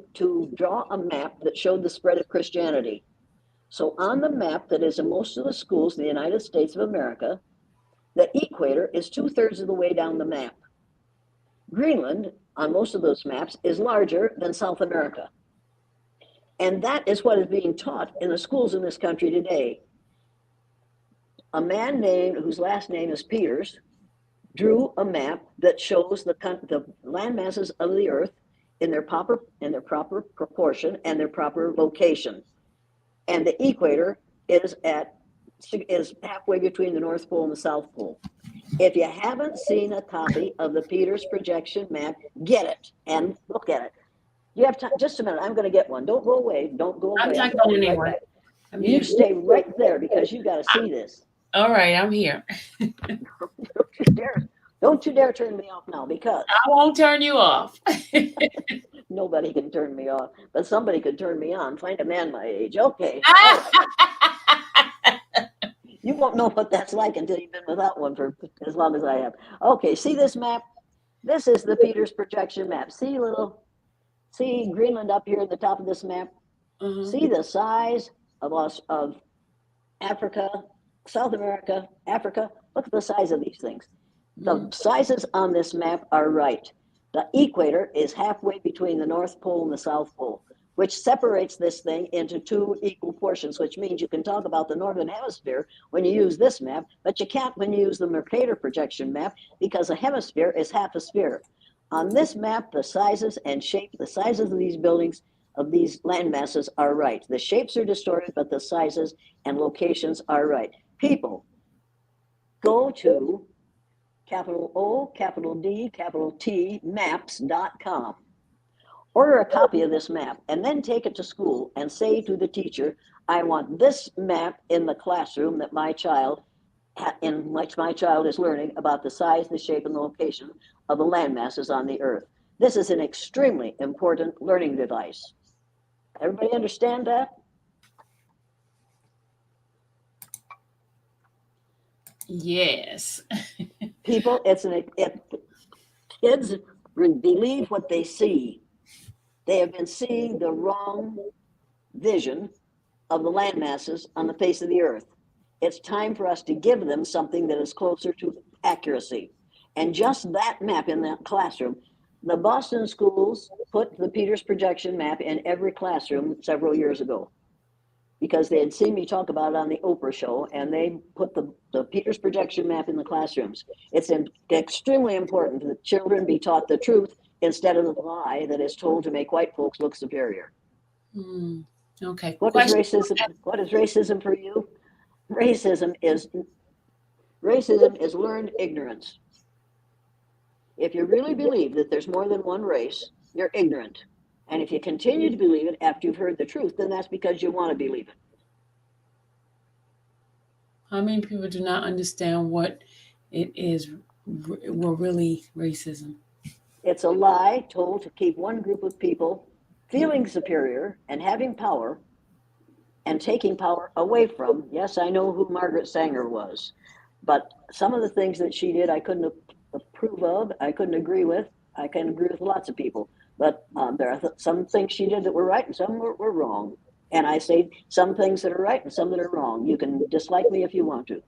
draw a map that showed the spread of Christianity. So on the map that is in most of the schools in the United States of America, the equator is 2/3 of the way down the map. Greenland, on most of those maps, is larger than South America. And that is what is being taught in the schools in this country today. A man whose last name is Peters drew a map that shows the land masses of the earth in their proper proportion and their proper location. And the equator is halfway between the North Pole and the South Pole. If you haven't seen a copy of the Peters projection map, get it and look at it. You have time? Just a minute. I'm going to get one. Don't go away. Don't go away. I'm not going anywhere. You stay right there because you got to see this. All right, I'm here. Don't you dare turn me off now, because I won't turn you off. nobody can turn me off, but somebody could turn me on. Find a man my age. Okay. You won't know what that's like until you've been without one for as long as I have. Okay, see this map? This is the Peters projection map. See Greenland up here at the top of this map? Mm-hmm. See the size of Africa, South America, Africa? Look at the size of these things. The sizes on this map are right. The equator is halfway between the North Pole and the South Pole, which separates this thing into two equal portions, which means you can talk about the Northern Hemisphere when you use this map, but you can't when you use the Mercator projection map, because a hemisphere is half a sphere. On this map, the sizes and shape, the sizes of these buildings, of these land masses are right. The shapes are distorted, but the sizes and locations are right. People, go to capital O, capital D, capital T, maps.com. Order a copy of this map and then take it to school and say to the teacher, I want this map in the classroom that my child is learning about the size, the shape, and the location of the land masses on the earth. This is an extremely important learning device. Everybody understand that? Yes. People, kids believe what they see. They have been seeing the wrong vision of the land masses on the face of the earth. It's time for us to give them something that is closer to accuracy. And just that map in that classroom, the Boston schools put the Peters projection map in every classroom several years ago, because they had seen me talk about it on the Oprah show, and they put the Peters projection map in the classrooms. It's extremely important that children be taught the truth instead of the lie that is told to make white folks look superior. Okay. What is racism? What is racism for you? Racism is learned ignorance. If you really believe that there's more than one race, you're ignorant. And if you continue to believe it after you've heard the truth, then that's because you want to believe it. How many people do not understand what it is, really racism? It's a lie told to keep one group of people feeling superior and having power and taking power away from. Yes, I know who Margaret Sanger was, but some of the things that she did I couldn't approve of, I couldn't agree with. I can agree with lots of people, but there are some things she did that were right and some were wrong. And I say some things that are right and some that are wrong. You can dislike me if you want to.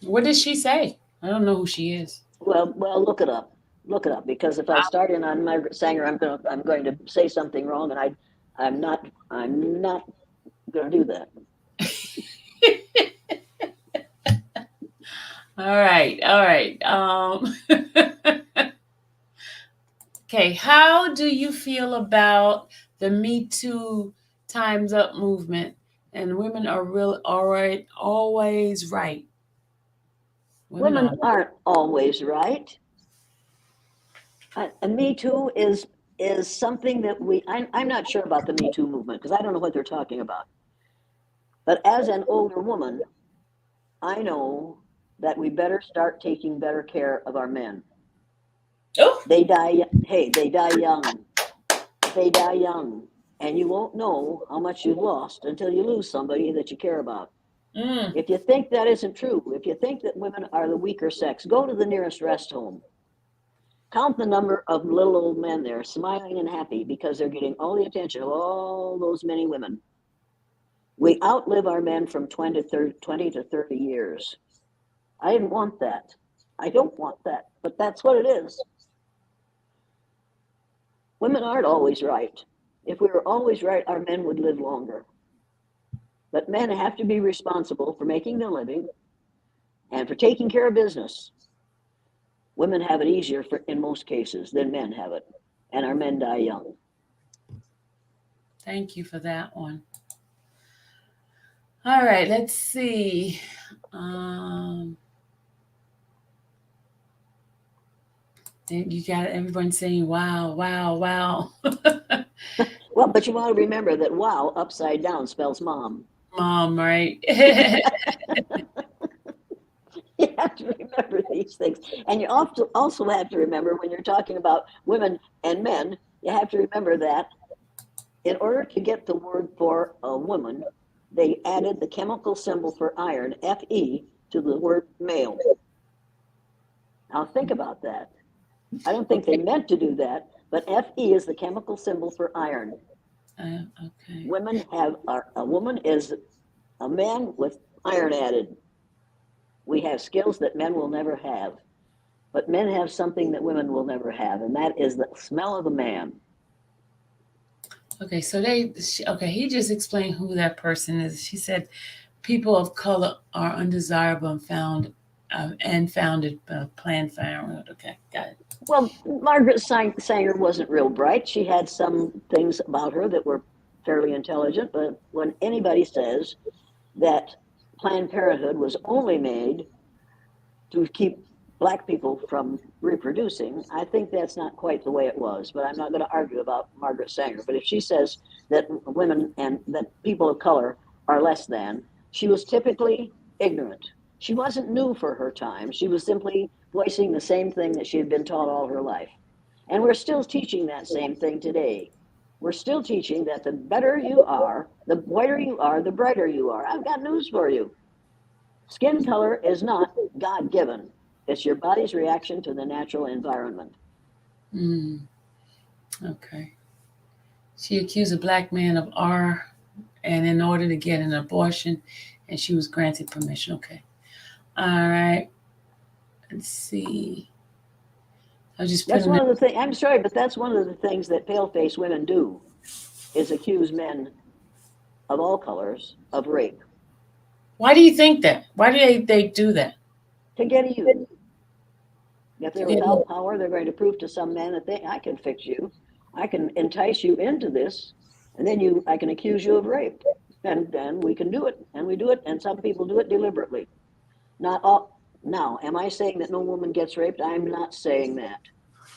What did she say? I don't know who she is. Well, look it up. Look it up, because if I start in on Margaret Sanger, I'm going to say something wrong, and I'm not going to do that. All right. Okay, how do you feel about the Me Too Time's Up movement? And women are always right. Women aren't always right. Me Too is something that I'm not sure about the Me Too movement, because I don't know what they're talking about. But as an older woman, I know that we better start taking better care of our men. Oh. They die young. They die young. And you won't know how much you've lost until you lose somebody that you care about. Mm. If you think that isn't true, if you think that women are the weaker sex, go to the nearest rest home. Count the number of little old men there smiling and happy because they're getting all the attention of all those many women. We outlive our men from 20 to 30 years. I didn't want that. I don't want that, but that's what it is. Women aren't always right. If we were always right, our men would live longer. But men have to be responsible for making their living and for taking care of business. Women have it easier in most cases than men have it, and our men die young. Thank you for that one. All right, let's see. You got everyone saying wow, wow, wow. Well, but you want to remember that wow upside down spells mom. Mom, right? You have to remember these things. And you also have to remember when you're talking about women and men, you have to remember that in order to get the word for a woman, they added the chemical symbol for iron, Fe, to the word male. Now think about that. I don't think they meant to do that, but Fe is the chemical symbol for iron. Okay. A woman is a man with iron added. We have skills that men will never have, but men have something that women will never have, and that is the smell of a man. Okay, so he just explained who that person is. She said people of color are undesirable and founded Planned Parenthood. Okay, got it. Well, Margaret Sanger wasn't real bright. She had some things about her that were fairly intelligent, but when anybody says that Planned Parenthood was only made to keep black people from reproducing, I think that's not quite the way it was. But I'm not going to argue about Margaret Sanger. But if she says that women and that people of color are less than, she was typically ignorant. She wasn't new for her time. She was simply voicing the same thing that she had been taught all her life. And we're still teaching that same thing today. We're still teaching that the better you are, the whiter you are, the brighter you are. I've got news for you. Skin color is not God given, it's your body's reaction to the natural environment. Mm, okay. She accused a black man of and in order to get an abortion, and she was granted permission. Okay. All right. Let's see. I just That's putting one of the things, I'm sorry, but that's one of the things that pale-faced women do, is accuse men of all colors of rape. Why do you think that? Why do they do that? To get you. If they're without power, they're going to prove to some man that I can fix you. I can entice you into this, and then I can accuse you of rape. And we can do it, and we do it, and some people do it deliberately. Not all. Now, am I saying that no woman gets raped? I'm not saying that.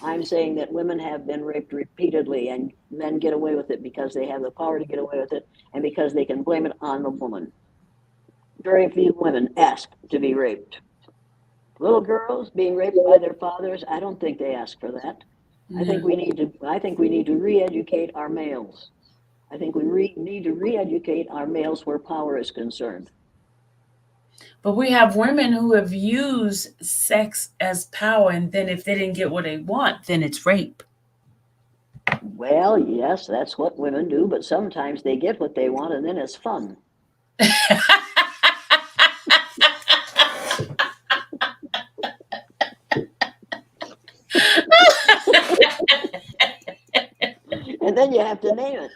I'm saying that women have been raped repeatedly, and men get away with it because they have the power to get away with it, and because they can blame it on the woman. Very few women ask to be raped. Little girls being raped by their fathers, I don't think they ask for that. I think we need to re-educate our males. I think we need to re-educate our males where power is concerned. But we have women who have used sex as power, and then if they didn't get what they want, then it's rape. Well, yes, that's what women do, but sometimes they get what they want, and then it's fun. And then you have to name it.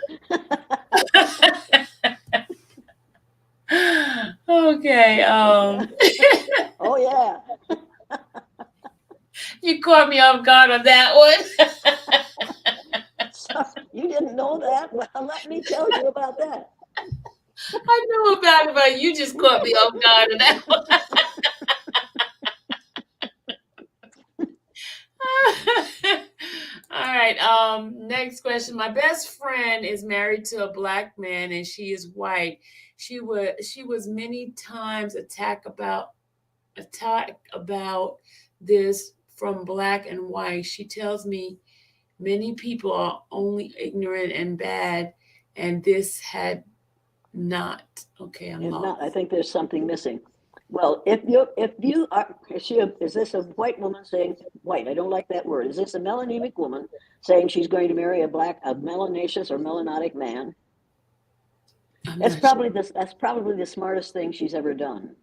Okay. Oh yeah. You caught me off guard on that one. So, you didn't know that? Well, let me tell you about that. I knew about it, but you just caught me off guard on that one. All right. Next question. My best friend is married to a black man, and she is white. She was many times attacked about this from black and white. She tells me many people are only ignorant and bad and this had not. Okay, I'm If lost. not, I think there's something missing. Well, if you are, is this a white woman saying white? I don't like that word. Is this a melanemic woman saying she's going to marry a melanaceous or melanotic man? I'm That's not probably the smartest thing she's ever done.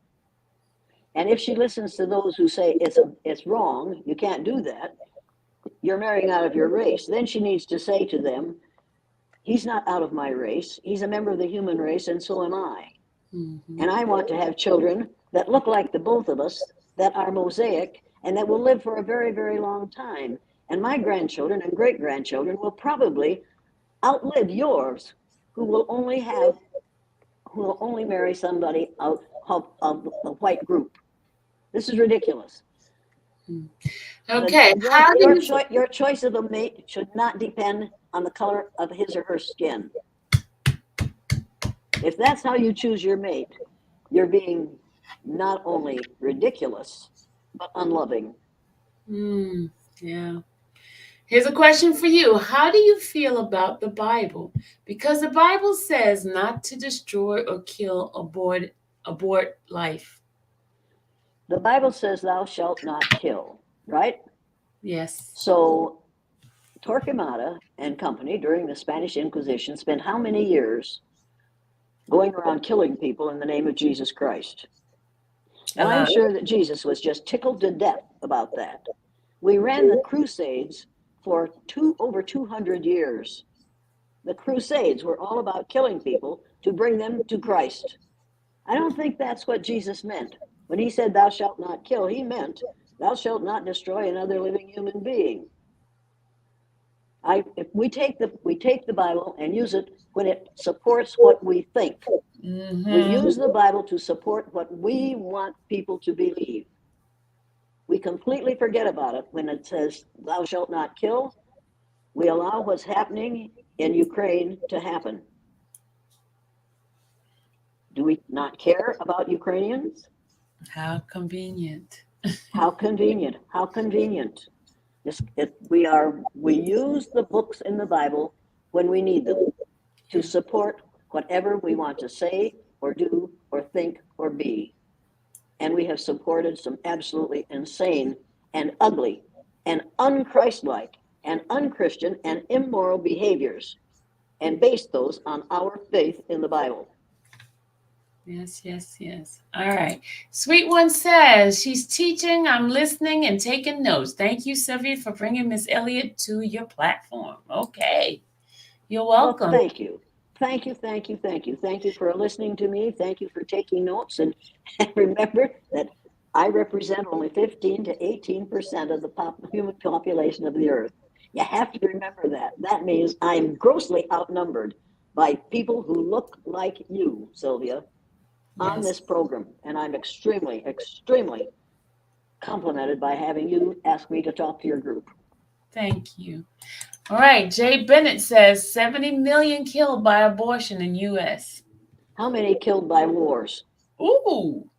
And if she listens to those who say it's wrong, you can't do that, you're marrying out of your race, then she needs to say to them, he's not out of my race. He's a member of the human race, and so am I. Mm-hmm. And I want to have children that look like the both of us, that are mosaic, and that will live for a very, very long time. And my grandchildren and great grandchildren will probably outlive yours, who will only marry somebody of the white group. This is ridiculous. Okay, how do you? Your choice of a mate should not depend on the color of his or her skin. If that's how you choose your mate, you're being not only ridiculous, but unloving. Yeah. Here's a question for you. How do you feel about the Bible? Because the Bible says not to destroy or kill, abort life. The Bible says thou shalt not kill, right? Yes. So Torquemada and company during the Spanish Inquisition spent how many years going around killing people in the name of Jesus Christ? And I'm sure that Jesus was just tickled to death about that. We ran the Crusades for over 200 years. The Crusades were all about killing people to bring them to Christ. I don't think that's what Jesus meant. When he said, thou shalt not kill, he meant, thou shalt not destroy another living human being. If we take the Bible and use it when it supports what we think. Mm-hmm. We use the Bible to support what we want people to believe. We completely forget about it when it says, thou shalt not kill. We allow what's happening in Ukraine to happen. Do we not care about Ukrainians? How convenient. How convenient. How convenient. We use the books in the Bible when we need them to support whatever we want to say or do or think or be. And we have supported some absolutely insane and ugly and unchristlike and unchristian and immoral behaviors and based those on our faith in the Bible. Yes, yes, yes. All right. Sweet One says she's teaching, I'm listening and taking notes. Thank you, Sylvia, for bringing Miss Elliot to your platform. Okay. You're welcome. Well, thank you. Thank you, thank you, thank you. Thank you for listening to me. Thank you for taking notes. And remember that I represent only 15 to 18% of the human population of the earth. You have to remember that. That means I'm grossly outnumbered by people who look like you, Sylvia, on this program. And I'm extremely, extremely complimented by having you ask me to talk to your group. Thank you. All right. Jay Bennett says 70 million killed by abortion in U.S. How many killed by wars? Ooh.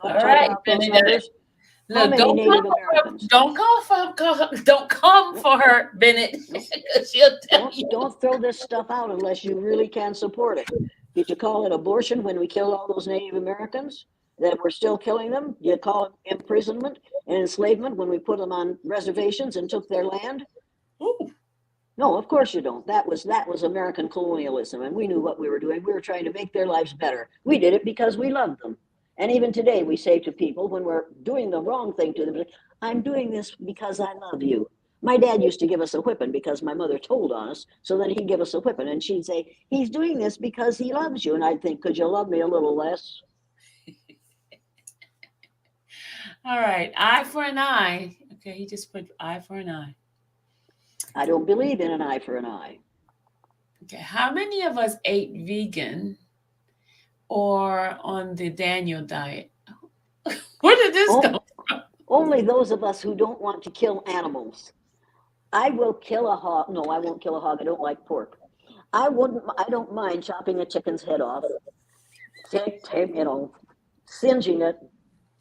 All right, those numbers. How Look, many Native Americans? Don't come for her, Bennett. She'll tell you. Don't throw this stuff out unless you really can support it. Did you call it abortion when we killed all those Native Americans? That we're still killing them? You call it imprisonment and enslavement when we put them on reservations and took their land? Ooh. No, of course you don't. That was American colonialism, and we knew what we were doing. We were trying to make their lives better. We did it because we loved them. And even today, we say to people when we're doing the wrong thing to them, I'm doing this because I love you. My dad used to give us a whipping because my mother told on us, so then he'd give us a whipping, and she'd say, he's doing this because he loves you. And I'd think, could you love me a little less? All right, eye for an eye. Okay, he just put eye for an eye. I don't believe in an eye for an eye. Okay, how many of us ate vegan or on the Daniel diet? Where did this go from? Only those of us who don't want to kill animals. I will kill a hog. No, I won't kill a hog. I don't like pork. I don't mind chopping a chicken's head off, singeing it,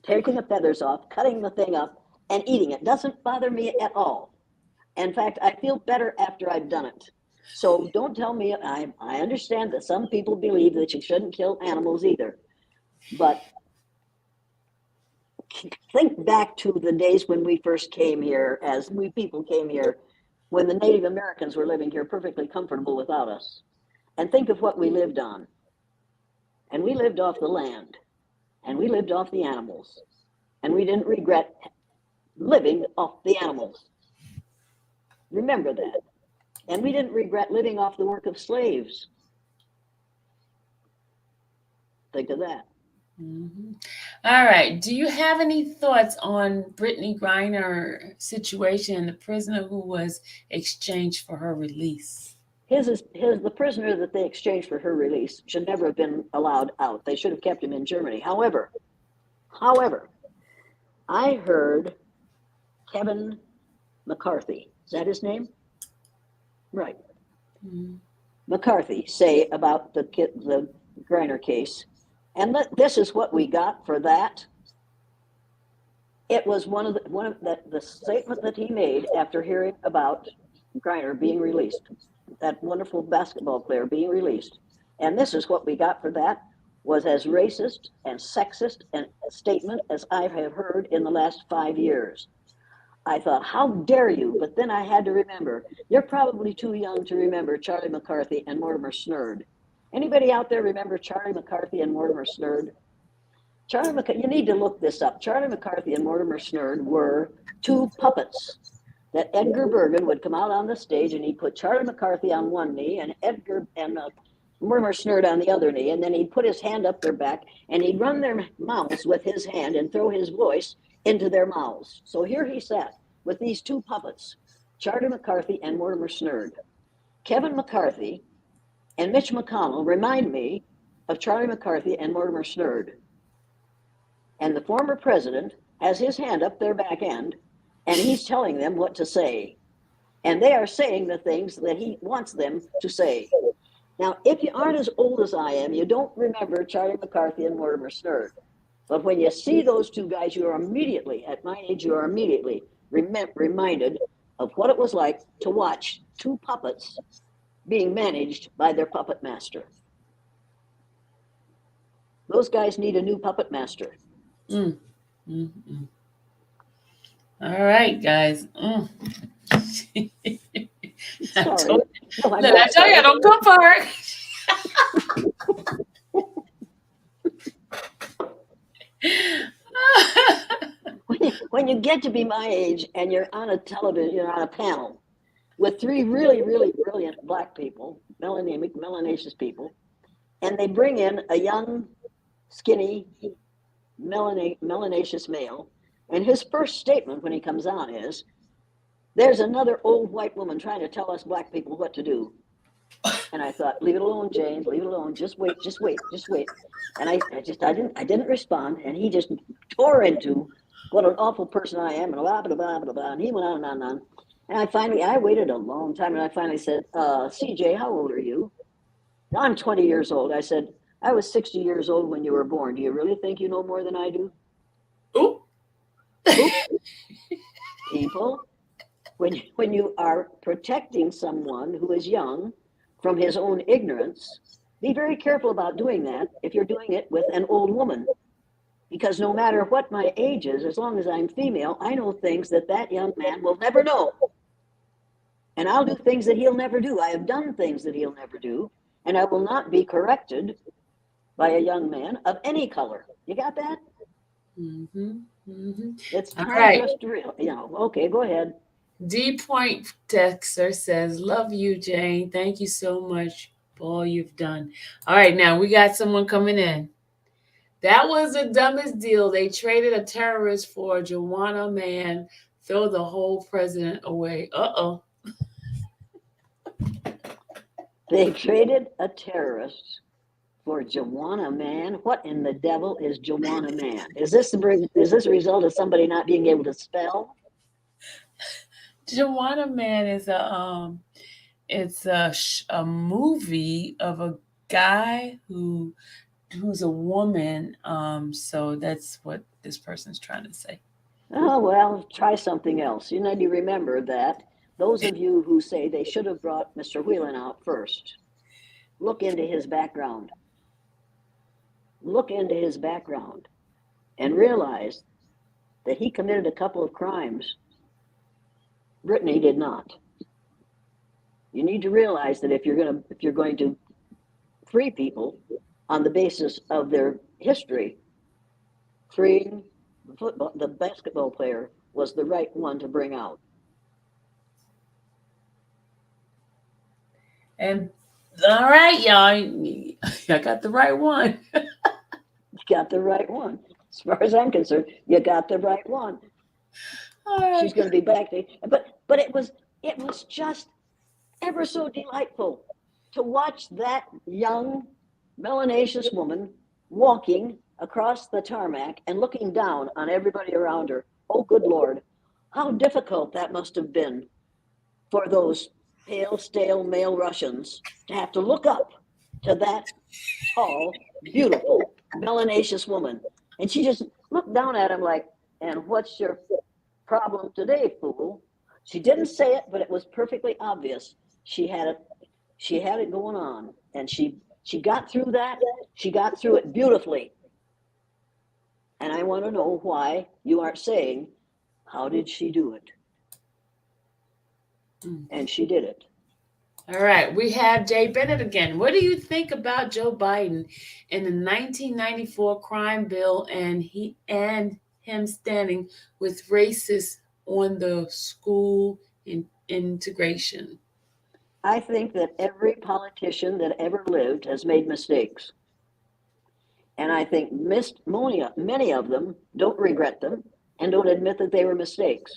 taking the feathers off, cutting the thing up, and eating it. Doesn't bother me at all. In fact, I feel better after I've done it. So don't tell me, I understand that some people believe that you shouldn't kill animals either. But think back to the days when we first came here, as we people came here, when the Native Americans were living here perfectly comfortable without us. And think of what we lived on. And we lived off the land. And we lived off the animals. And we didn't regret living off the animals. Remember that. And we didn't regret living off the work of slaves. Think of that. Mm-hmm. All right. Do you have any thoughts on Brittany Griner situation, the prisoner who was exchanged for her release? The prisoner that they exchanged for her release should never have been allowed out. They should have kept him in Germany. However, I heard Kevin McCarthy, is that his name? Right. Mm-hmm. McCarthy say about the Griner case, and this is what we got for that. It was one of the statement that he made after hearing about Griner being released, that wonderful basketball player being released, and this is what we got for that, was as racist and sexist a statement as I have heard in the last 5 years. I thought, how dare you? But then I had to remember, you're probably too young to remember Charlie McCarthy and Mortimer Snerd. Anybody out there remember Charlie McCarthy and Mortimer Snerd? You need to look this up. Charlie McCarthy and Mortimer Snerd were two puppets that Edgar Bergen would come out on the stage and he'd put Charlie McCarthy on one knee and Mortimer Snerd on the other knee, and then he'd put his hand up their back and he'd run their mouths with his hand and throw his voice into their mouths. So here he sat with these two puppets, Charlie McCarthy and Mortimer Snerd. Kevin McCarthy and Mitch McConnell remind me of Charlie McCarthy and Mortimer Snerd. And the former president has his hand up their back end and he's telling them what to say. And they are saying the things that he wants them to say. Now, if you aren't as old as I am, you don't remember Charlie McCarthy and Mortimer Snerd. But when you see those two guys, you are immediately, at my age, you are immediately reminded of what it was like to watch two puppets being managed by their puppet master. Those guys need a new puppet master. Mm. Mm-mm. All right, guys. Sorry. I tell you, I don't go for it. When you get to be my age and you're on a television, you're on a panel with three really, really brilliant black people, melanaceous people, and they bring in a young, skinny, melanaceous male, and his first statement when he comes on is, there's another old white woman trying to tell us black people what to do. And I thought, leave it alone, Jane, leave it alone. Just wait. And I didn't respond. And he just tore into what an awful person I am, and blah, blah, blah, blah, blah. And he went on and on and on. And I waited a long time, and I finally said, CJ, how old are you? I'm 20 years old. I said, I was 60 years old when you were born. Do you really think you know more than I do? Oop. People, when you are protecting someone who is young from his own ignorance, be very careful about doing that if you're doing it with an old woman. Because no matter what my age is, as long as I'm female, I know things that young man will never know. And I'll do things that he'll never do. I have done things that he'll never do, and I will not be corrected by a young man of any color. You got that? Mm-hmm. Mm-hmm. It's all not right. just real, okay, go ahead. D Point Texter says, love you, Jane. Thank you so much for all you've done. All right, now we got someone coming in. That was the dumbest deal. They traded a terrorist for a Joanna man. Throw the whole president away. Uh-oh. They traded a terrorist for Joanna man. What in the devil is Joanna man? Is this a result of somebody not being able to spell? Joanna Man is a movie of a guy who's a woman. So that's what this person's trying to say. Oh, well, try something else. You need to remember that those of you who say they should have brought Mr. Whelan out first, look into his background. Look into his background and realize that he committed a couple of crimes. Brittany did not. You need to realize that if you're going to free people on the basis of their history, freeing the basketball player was the right one to bring out. And all right, y'all, I got the right one. You got the right one. As far as I'm concerned, you got the right one. All right. She's going to be back there. But it was just ever so delightful to watch that young melanaceous woman walking across the tarmac and looking down on everybody around her. Oh, good Lord, how difficult that must have been for those pale, stale male Russians to have to look up to that tall, beautiful, melanaceous woman. And she just looked down at him like, and what's your problem today, fool? She didn't say it, but it was perfectly obvious. She had it going on. And she got through that. She got through it beautifully. And I want to know why you aren't saying, how did she do it? And she did it. All right, we have Jay Bennett again. What do you think about Joe Biden and the 1994 crime bill and him standing with racists on the school integration? I think that every politician that ever lived has made mistakes. And I think many of them don't regret them and don't admit that they were mistakes.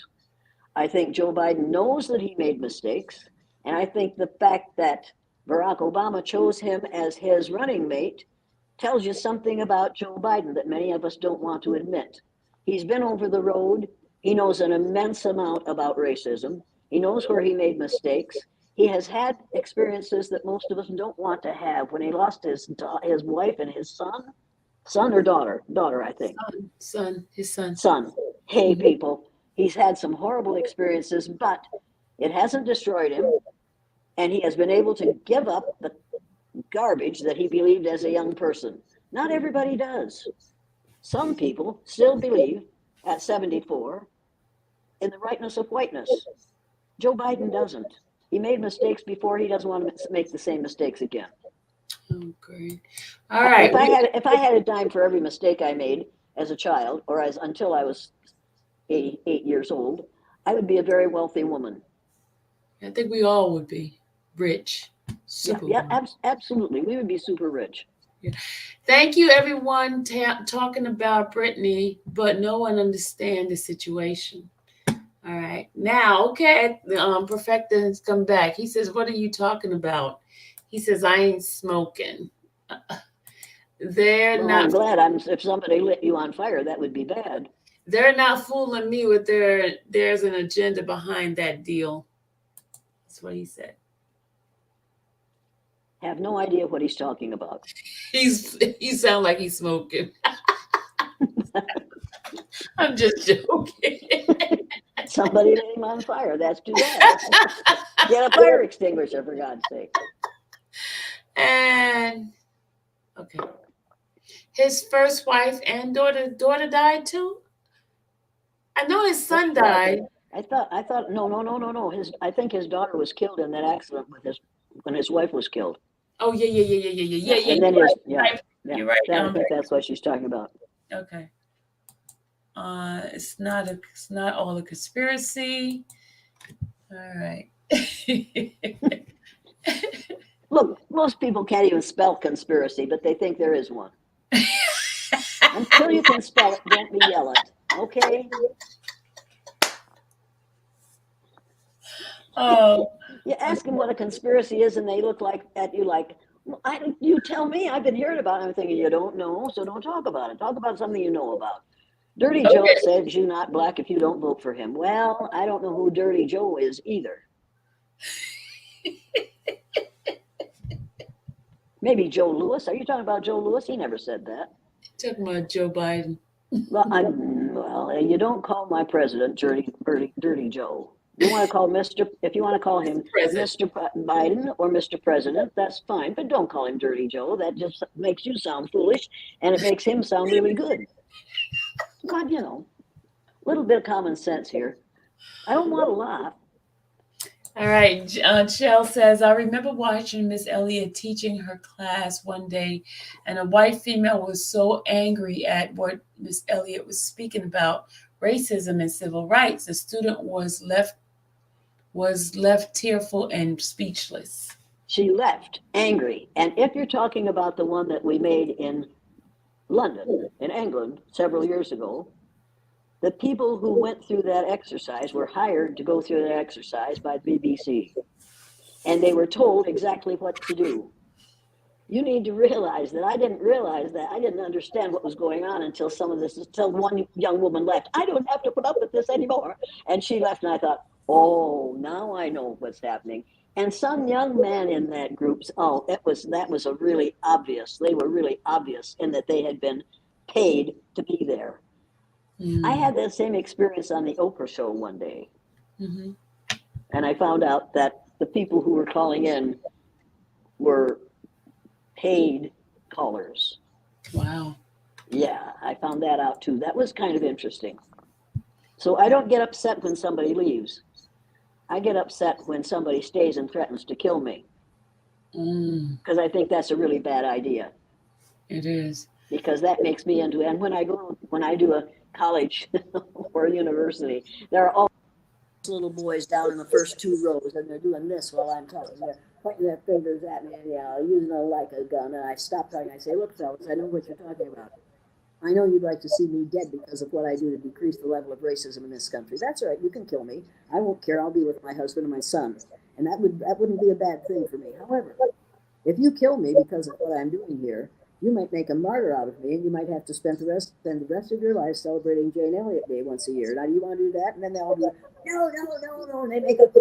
I think Joe Biden knows that he made mistakes. And I think the fact that Barack Obama chose him as his running mate tells you something about Joe Biden that many of us don't want to admit. He's been over the road. He knows an immense amount about racism. He knows where he made mistakes. He has had experiences that most of us don't want to have. When he lost his wife and his son or daughter, I think. His son. Son. Hey, people, he's had some horrible experiences, but it hasn't destroyed him. And he has been able to give up the garbage that he believed as a young person. Not everybody does. Some people still believe at 74 in the rightness of whiteness. Joe Biden doesn't. He made mistakes before. He doesn't want to make the same mistakes again. Oh, great. All right. If I had a dime for every mistake I made as a child or until I was 8 years old, I would be a very wealthy woman. I think we all would be rich. Super Absolutely. We would be super rich. Yeah. Thank you, everyone, talking about Brittany, but no one understands the situation. All right. Now, okay, Perfecta has come back. He says, what are you talking about? He says, I ain't smoking. I'm glad. If somebody lit you on fire, that would be bad. They're not fooling me with there's an agenda behind that deal. That's what he said. Have no idea what he's talking about. He sounds like he's smoking. I'm just joking. Somebody lit him on fire. That's too bad. Get a fire extinguisher, for God's sake. And okay, his first wife and daughter died too. I know his son died. I thought no. I think his daughter was killed in that accident when his wife was killed. Oh yeah. And then you're right. I think that's what she's talking about. Okay. It's not all a conspiracy. All right. Look, most people can't even spell conspiracy, but they think there is one. Until you can spell it, don't be yell it. Okay? Oh. You ask them what a conspiracy is, and they look at you like, well, you tell me. I've been hearing about it. I'm thinking, you don't know, so don't talk about it. Talk about something you know about. Dirty Joe says you're not black if you don't vote for him. Well, I don't know who Dirty Joe is either. Maybe Joe Lewis. Are you talking about Joe Lewis? He never said that. Talking about Joe Biden. Well, you don't call my president Dirty Joe. You want to call if you want to call him President. Mr. Biden or Mr. President, that's fine, but don't call him Dirty Joe. That just makes you sound foolish, and it makes him sound really good. God, a little bit of common sense here. I don't want a lot. All right. Shell says, I remember watching Miss Elliot teaching her class one day, and a white female was so angry at what Miss Elliot was speaking about, racism and civil rights. The student was left tearful and speechless. She left angry. And if you're talking about the one that we made in London, in England, several years ago, the people who went through that exercise were hired to go through that exercise by BBC. And they were told exactly what to do. You need to realize that I didn't understand what was going on until one young woman left. I don't have to put up with this anymore. And she left, and I thought, oh, now I know what's happening. And some young man in that group, that was a really obvious. They were really obvious in that they had been paid to be there. I had that same experience on the Oprah show one day. Mm-hmm. And I found out that the people who were calling in were paid callers. Wow. Yeah, I found that out too. That was kind of interesting. So I don't get upset when somebody leaves. I get upset when somebody stays and threatens to kill me. Because I think that's a really bad idea. It is. Because that makes me into, and when I do a college or a university, there are all little boys down in the first two rows, and they're doing this while I'm talking. They're pointing their fingers at me and using it like a gun. And I stop talking. I say, look, fellas, I know what you're talking about. I know you'd like to see me dead because of what I do to decrease the level of racism in this country. That's all right. You can kill me. I won't care. I'll be with my husband and my son. And that wouldn't be a bad thing for me. However, if you kill me because of what I'm doing here, you might make a martyr out of me, and you might have to spend the rest of your life celebrating Jane Elliot Day once a year. Now, do you want to do that? And then they'll all be like, no, and they make up,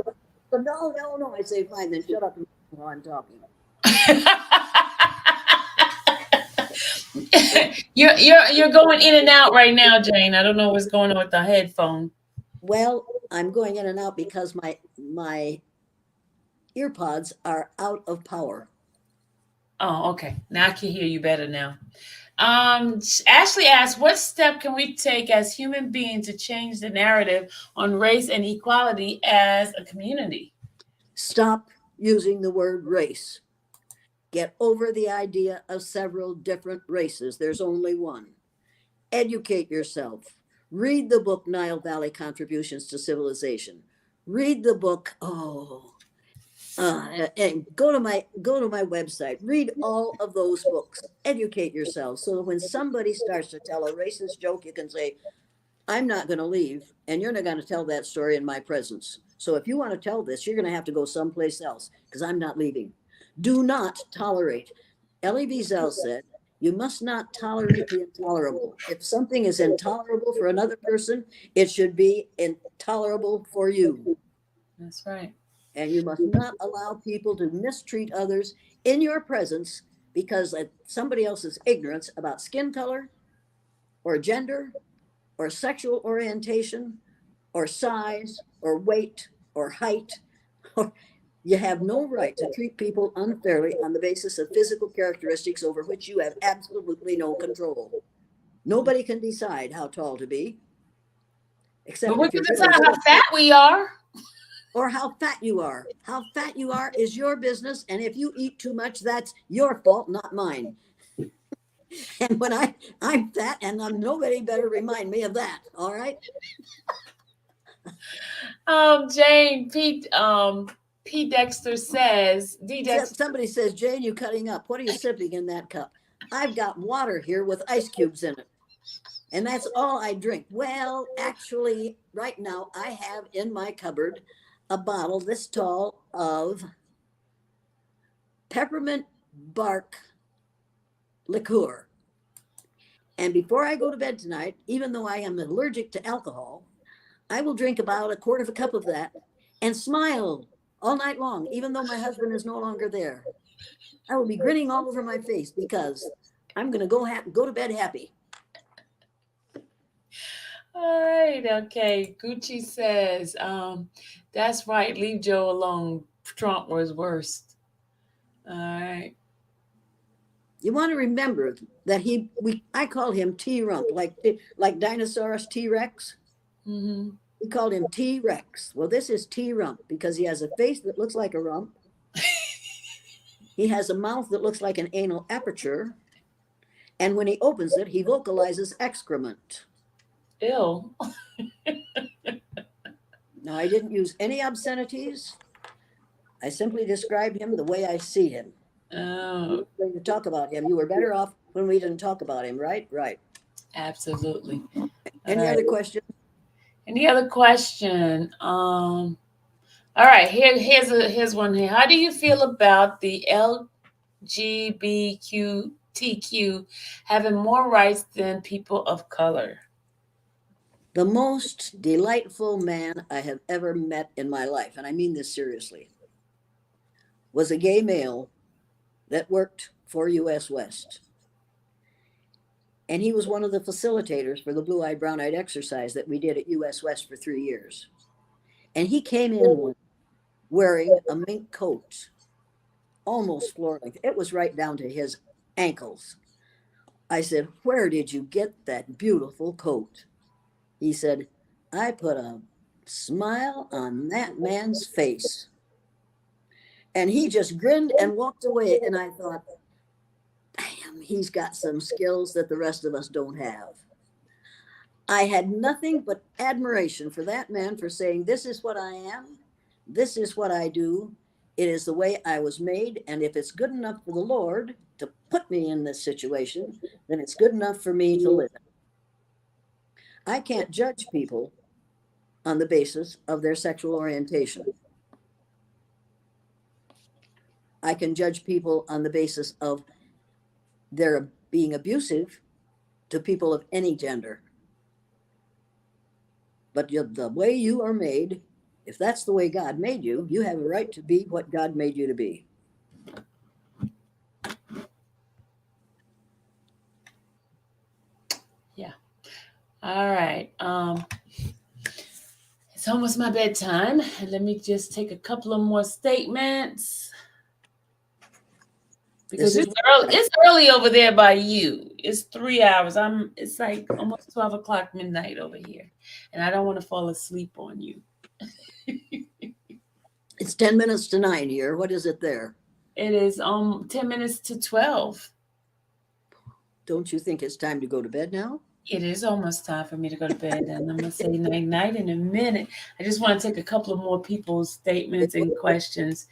no. I say, fine, then shut up while I'm talking. You're going in and out right now, Jane. I don't know what's going on with the headphone. Well, I'm going in and out because my earpods are out of power. Oh, okay. Now I can hear you better now. Ashley asks, what step can we take as human beings to change the narrative on race and equality as a community? Stop using the word race. Get over the idea of several different races. There's only one. Educate yourself. Read the book, Nile Valley Contributions to Civilization. Read the book, and go to my website. Read all of those books. Educate yourself so that when somebody starts to tell a racist joke, you can say, I'm not going to leave, and you're not going to tell that story in my presence. So if you want to tell this, you're going to have to go someplace else because I'm not leaving. Do not tolerate. Elie Wiesel said, you must not tolerate the intolerable. If something is intolerable for another person, it should be intolerable for you. That's right. And you must not allow people to mistreat others in your presence because of somebody else's ignorance about skin color or gender or sexual orientation or size or weight or height. You have no right to treat people unfairly on the basis of physical characteristics over which you have absolutely no control. Nobody can decide how tall to be. Except but we if can you're decide really how fat we are. or how fat you are. How fat you are is your business. And if you eat too much, that's your fault, not mine. And when I'm fat, and nobody better remind me of that. All right. Jane, P. Dexter says, D. Dexter. Somebody says, Jane, you cutting up. What are you sipping in that cup? I've got water here with ice cubes in it. And that's all I drink. Well, actually, right now I have in my cupboard a bottle this tall of peppermint bark liqueur. And before I go to bed tonight, even though I am allergic to alcohol, I will drink about a quarter of a cup of that and smile all night long, even though my husband is no longer there. I will be grinning all over my face because I'm going to go to bed happy. All right, okay. Gucci says, that's right, leave Joe alone. Trump was worst. All right. You want to remember that I call him T Rump, like dinosaurs T Rex. Mm-hmm. We called him T Rex. Well, this is T Rump because he has a face that looks like a rump. He has a mouth that looks like an anal aperture. And when he opens it, he vocalizes excrement. Ew. Now, I didn't use any obscenities. I simply described him the way I see him. Oh, When you talk about him, you were better off when we didn't talk about him, right? Right. absolutely. All Any right. other questions? Any other question? All right, here's one here. How do you feel about the LGBTQ having more rights than people of color? The most delightful man I have ever met in my life, and I mean this seriously, was a gay male that worked for US West. And he was one of the facilitators for the blue eyed, brown eyed exercise that we did at US West for 3 years. And he came in wearing a mink coat, almost floor length. It was right down to his ankles. I said, "Where did you get that beautiful coat?" He said, "I put a smile on that man's face." And he just grinned and walked away. And I thought, damn, he's got some skills that the rest of us don't have. I had nothing but admiration for that man for saying, "This is what I am. This is what I do. It is the way I was made. And if it's good enough for the Lord to put me in this situation, then it's good enough for me to live in." I can't judge people on the basis of their sexual orientation. I can judge people on the basis of their being abusive to people of any gender. But the way you are made, if that's the way God made you, you have a right to be what God made you to be. Yeah. All right. It's almost my bedtime. Let me just take a couple of more statements. Because it's early over there by you. It's 3 hours. It's like almost 12 o'clock midnight over here. And I don't want to fall asleep on you. It's 10 minutes to 9 here. What is it there? It is 10 minutes to 12. Don't you think it's time to go to bed now? It is almost time for me to go to bed, and I'm gonna say night night in a minute. I just want to take a couple of more people's statements and questions.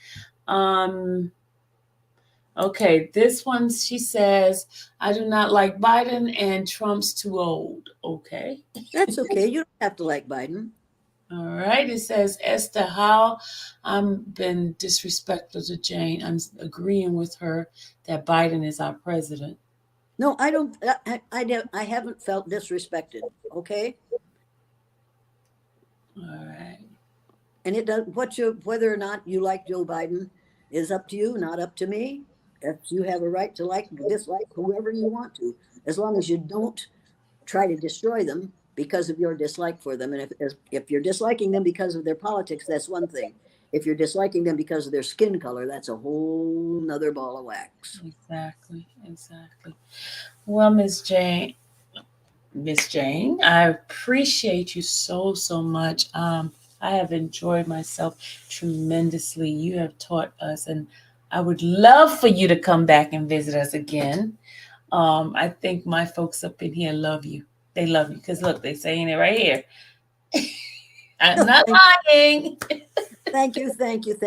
Okay, this one, she says, I do not like Biden and Trump's too old. Okay. That's okay. You don't have to like Biden. All right. It says, Esther, how I've been disrespectful to Jane. I'm agreeing with her that Biden is our president. No, I don't. I haven't felt disrespected. Okay. All right. And it does whether or not you like Joe Biden is up to you, not up to me. If you have a right to dislike whoever you want to, as long as you don't try to destroy them because of your dislike for them. And if you're disliking them because of their politics, that's one thing. If you're disliking them because of their skin color, that's a whole nother ball of wax. Exactly. Well, Miss Jane, I appreciate you so much. I have enjoyed myself tremendously. You have taught us, and I would love for you to come back and visit us again. I think my folks up in here love you. They love you because look, they're saying it right here. I'm not lying. Thank you.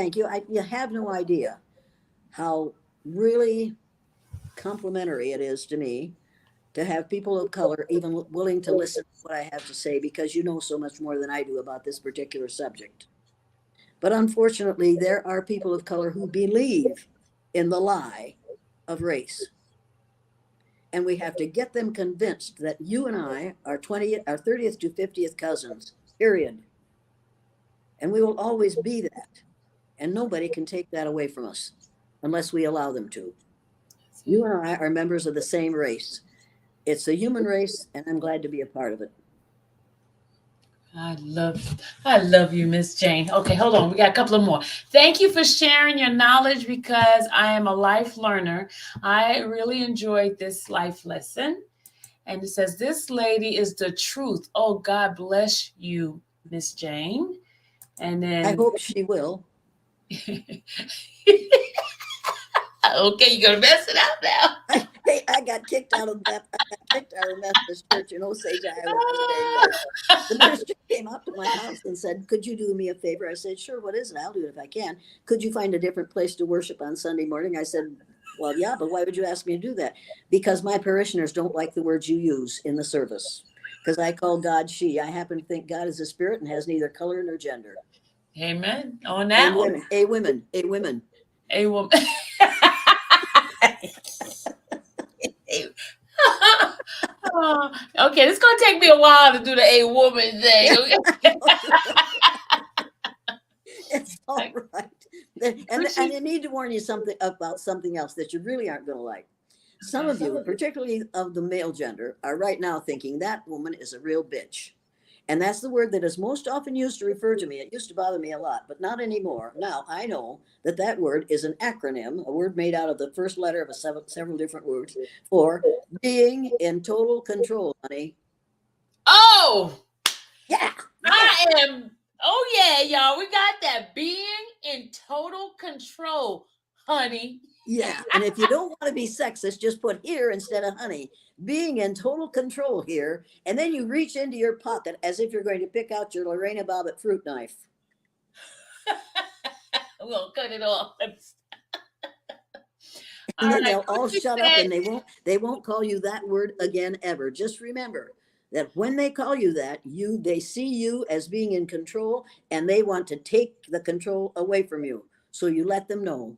You have no idea how really complimentary it is to me to have people of color even willing to listen to what I have to say, because you know so much more than I do about this particular subject. But unfortunately, there are people of color who believe in the lie of race. And we have to get them convinced that you and I are 30th to 50th cousins, period. And we will always be that. And nobody can take that away from us unless we allow them to. You and I are members of the same race. It's the human race, and I'm glad to be a part of it. I love you, Miss Jane. Okay, hold on. We got a couple of more. Thank you for sharing your knowledge because I am a life learner. I really enjoyed this life lesson. And it says, This lady is the truth. Oh, God bless you, Miss Jane. And I then, hope she will. okay, you're going to mess it up now. I got kicked out of that. I got kicked out of Methodist Church in Osage, Iowa for saying that. The minister came up to my house and said, "Could you do me a favor?" I said, "Sure. What is it? I'll do it if I can." "Could you find a different place to worship on Sunday morning?" I said, "Well, yeah, but why would you ask me to do that?" "Because my parishioners don't like the words you use in the service. Because I call God she. I happen to think God is a spirit and has neither color nor gender. Amen. On A that one. women, a women, a women." A woman. Oh, okay, it's gonna take me a while to do the a woman thing. Okay? It's all right. And I need to warn you something about something else that you really aren't going to like. Some of you, particularly of the male gender, are right now thinking that woman is a real bitch. And that's the word that is most often used to refer to me. It used to bother me a lot, but not anymore. Now I know that that word is an acronym, a word made out of the first letter of several different words for being in total control, honey. Oh, Yeah. I am. Oh yeah, y'all. We got that being in total control, honey. Yeah. And if you don't want to be sexist, just put here instead of honey. Being in total control here. And then you reach into your pocket as if you're going to pick out your Lorena Bobbitt fruit knife. We'll cut it off. And All then right. they'll all Cookie shut up said, and they won't call you that word again ever. Just remember that when they call you that, they see you as being in control and they want to take the control away from you. So you let them know,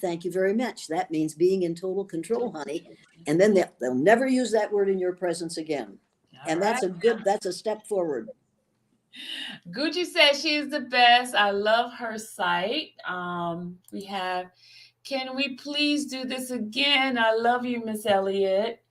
thank you very much. That means being in total control, honey. And then they'll never use that word in your presence again. all And right. that's a step forward. Gucci says she's the best. I love her site. We have, can we please do this again? I love you, Miss Elliot.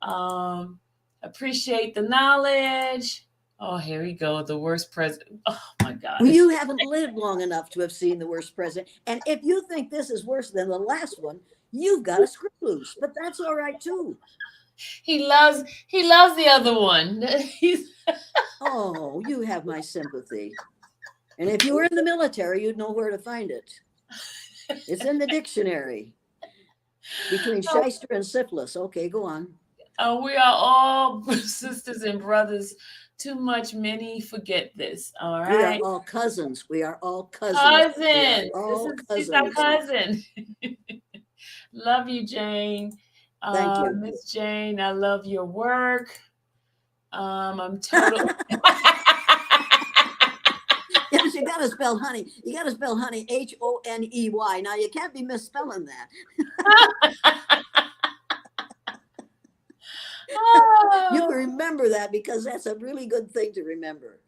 Um, Appreciate the knowledge. Oh, here we go. The worst president. Oh my God. Well, you haven't lived long enough to have seen the worst president. And if you think this is worse than the last one, you've got a screw loose. But that's all right too. He loves the other one. He's Oh, you have my sympathy. And if you were in the military, you'd know where to find it. It's in the dictionary between shyster and syphilis. Okay, go on. we are all sisters and brothers. Too much, many forget this. All We are right. all cousins. We are all cousins. Cousin. We are all She's our cousins. cousin. Love you, Jane. Thank you. Miss Jane, I love your work. I'm totally Yes, you got to spell honey. You got to spell honey Honey. Now you can't be misspelling that. You remember that because that's a really good thing to remember.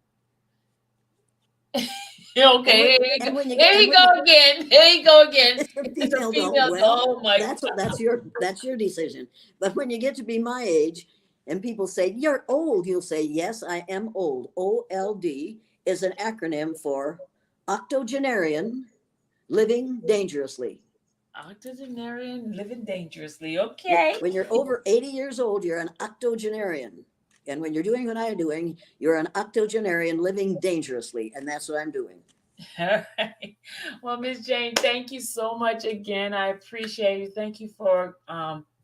Okay, And when you here get, you go again. Here you go again. it's a It's a female female. dog. Well, Oh my God. that's your decision. But when you get to be my age, and people say you're old, you'll say yes, I am old. OLD is an acronym for octogenarian, living dangerously. Octogenarian living dangerously. Okay. When you're over 80 years old, you're an octogenarian. And when you're doing what I'm doing, you're an octogenarian living dangerously. And that's what I'm doing. All right. Well, Miss Jane, thank you so much again. I appreciate you. Thank you for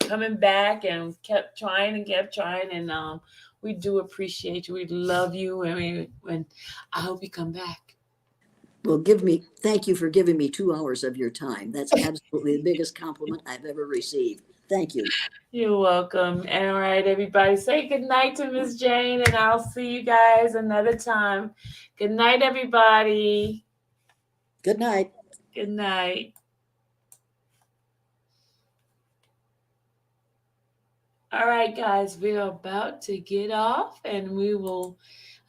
coming back and kept trying and kept trying. And we do appreciate you. We love you. And I hope you come back. Well, thank you for giving me 2 hours of your time. That's absolutely the biggest compliment I've ever received. Thank you. You're welcome. All right, everybody. Say good night to Miss Jane, and I'll see you guys another time. Good night, everybody. Good night. Good night. All right, guys, we're about to get off, and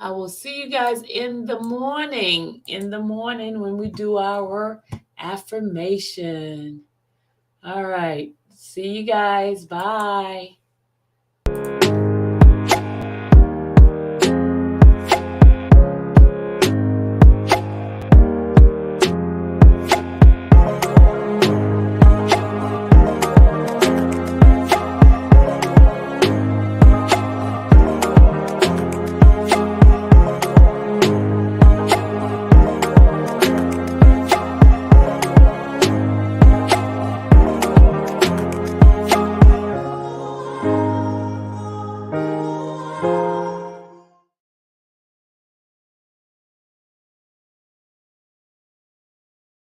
I will see you guys in the morning when we do our affirmation. All right. See you guys. Bye.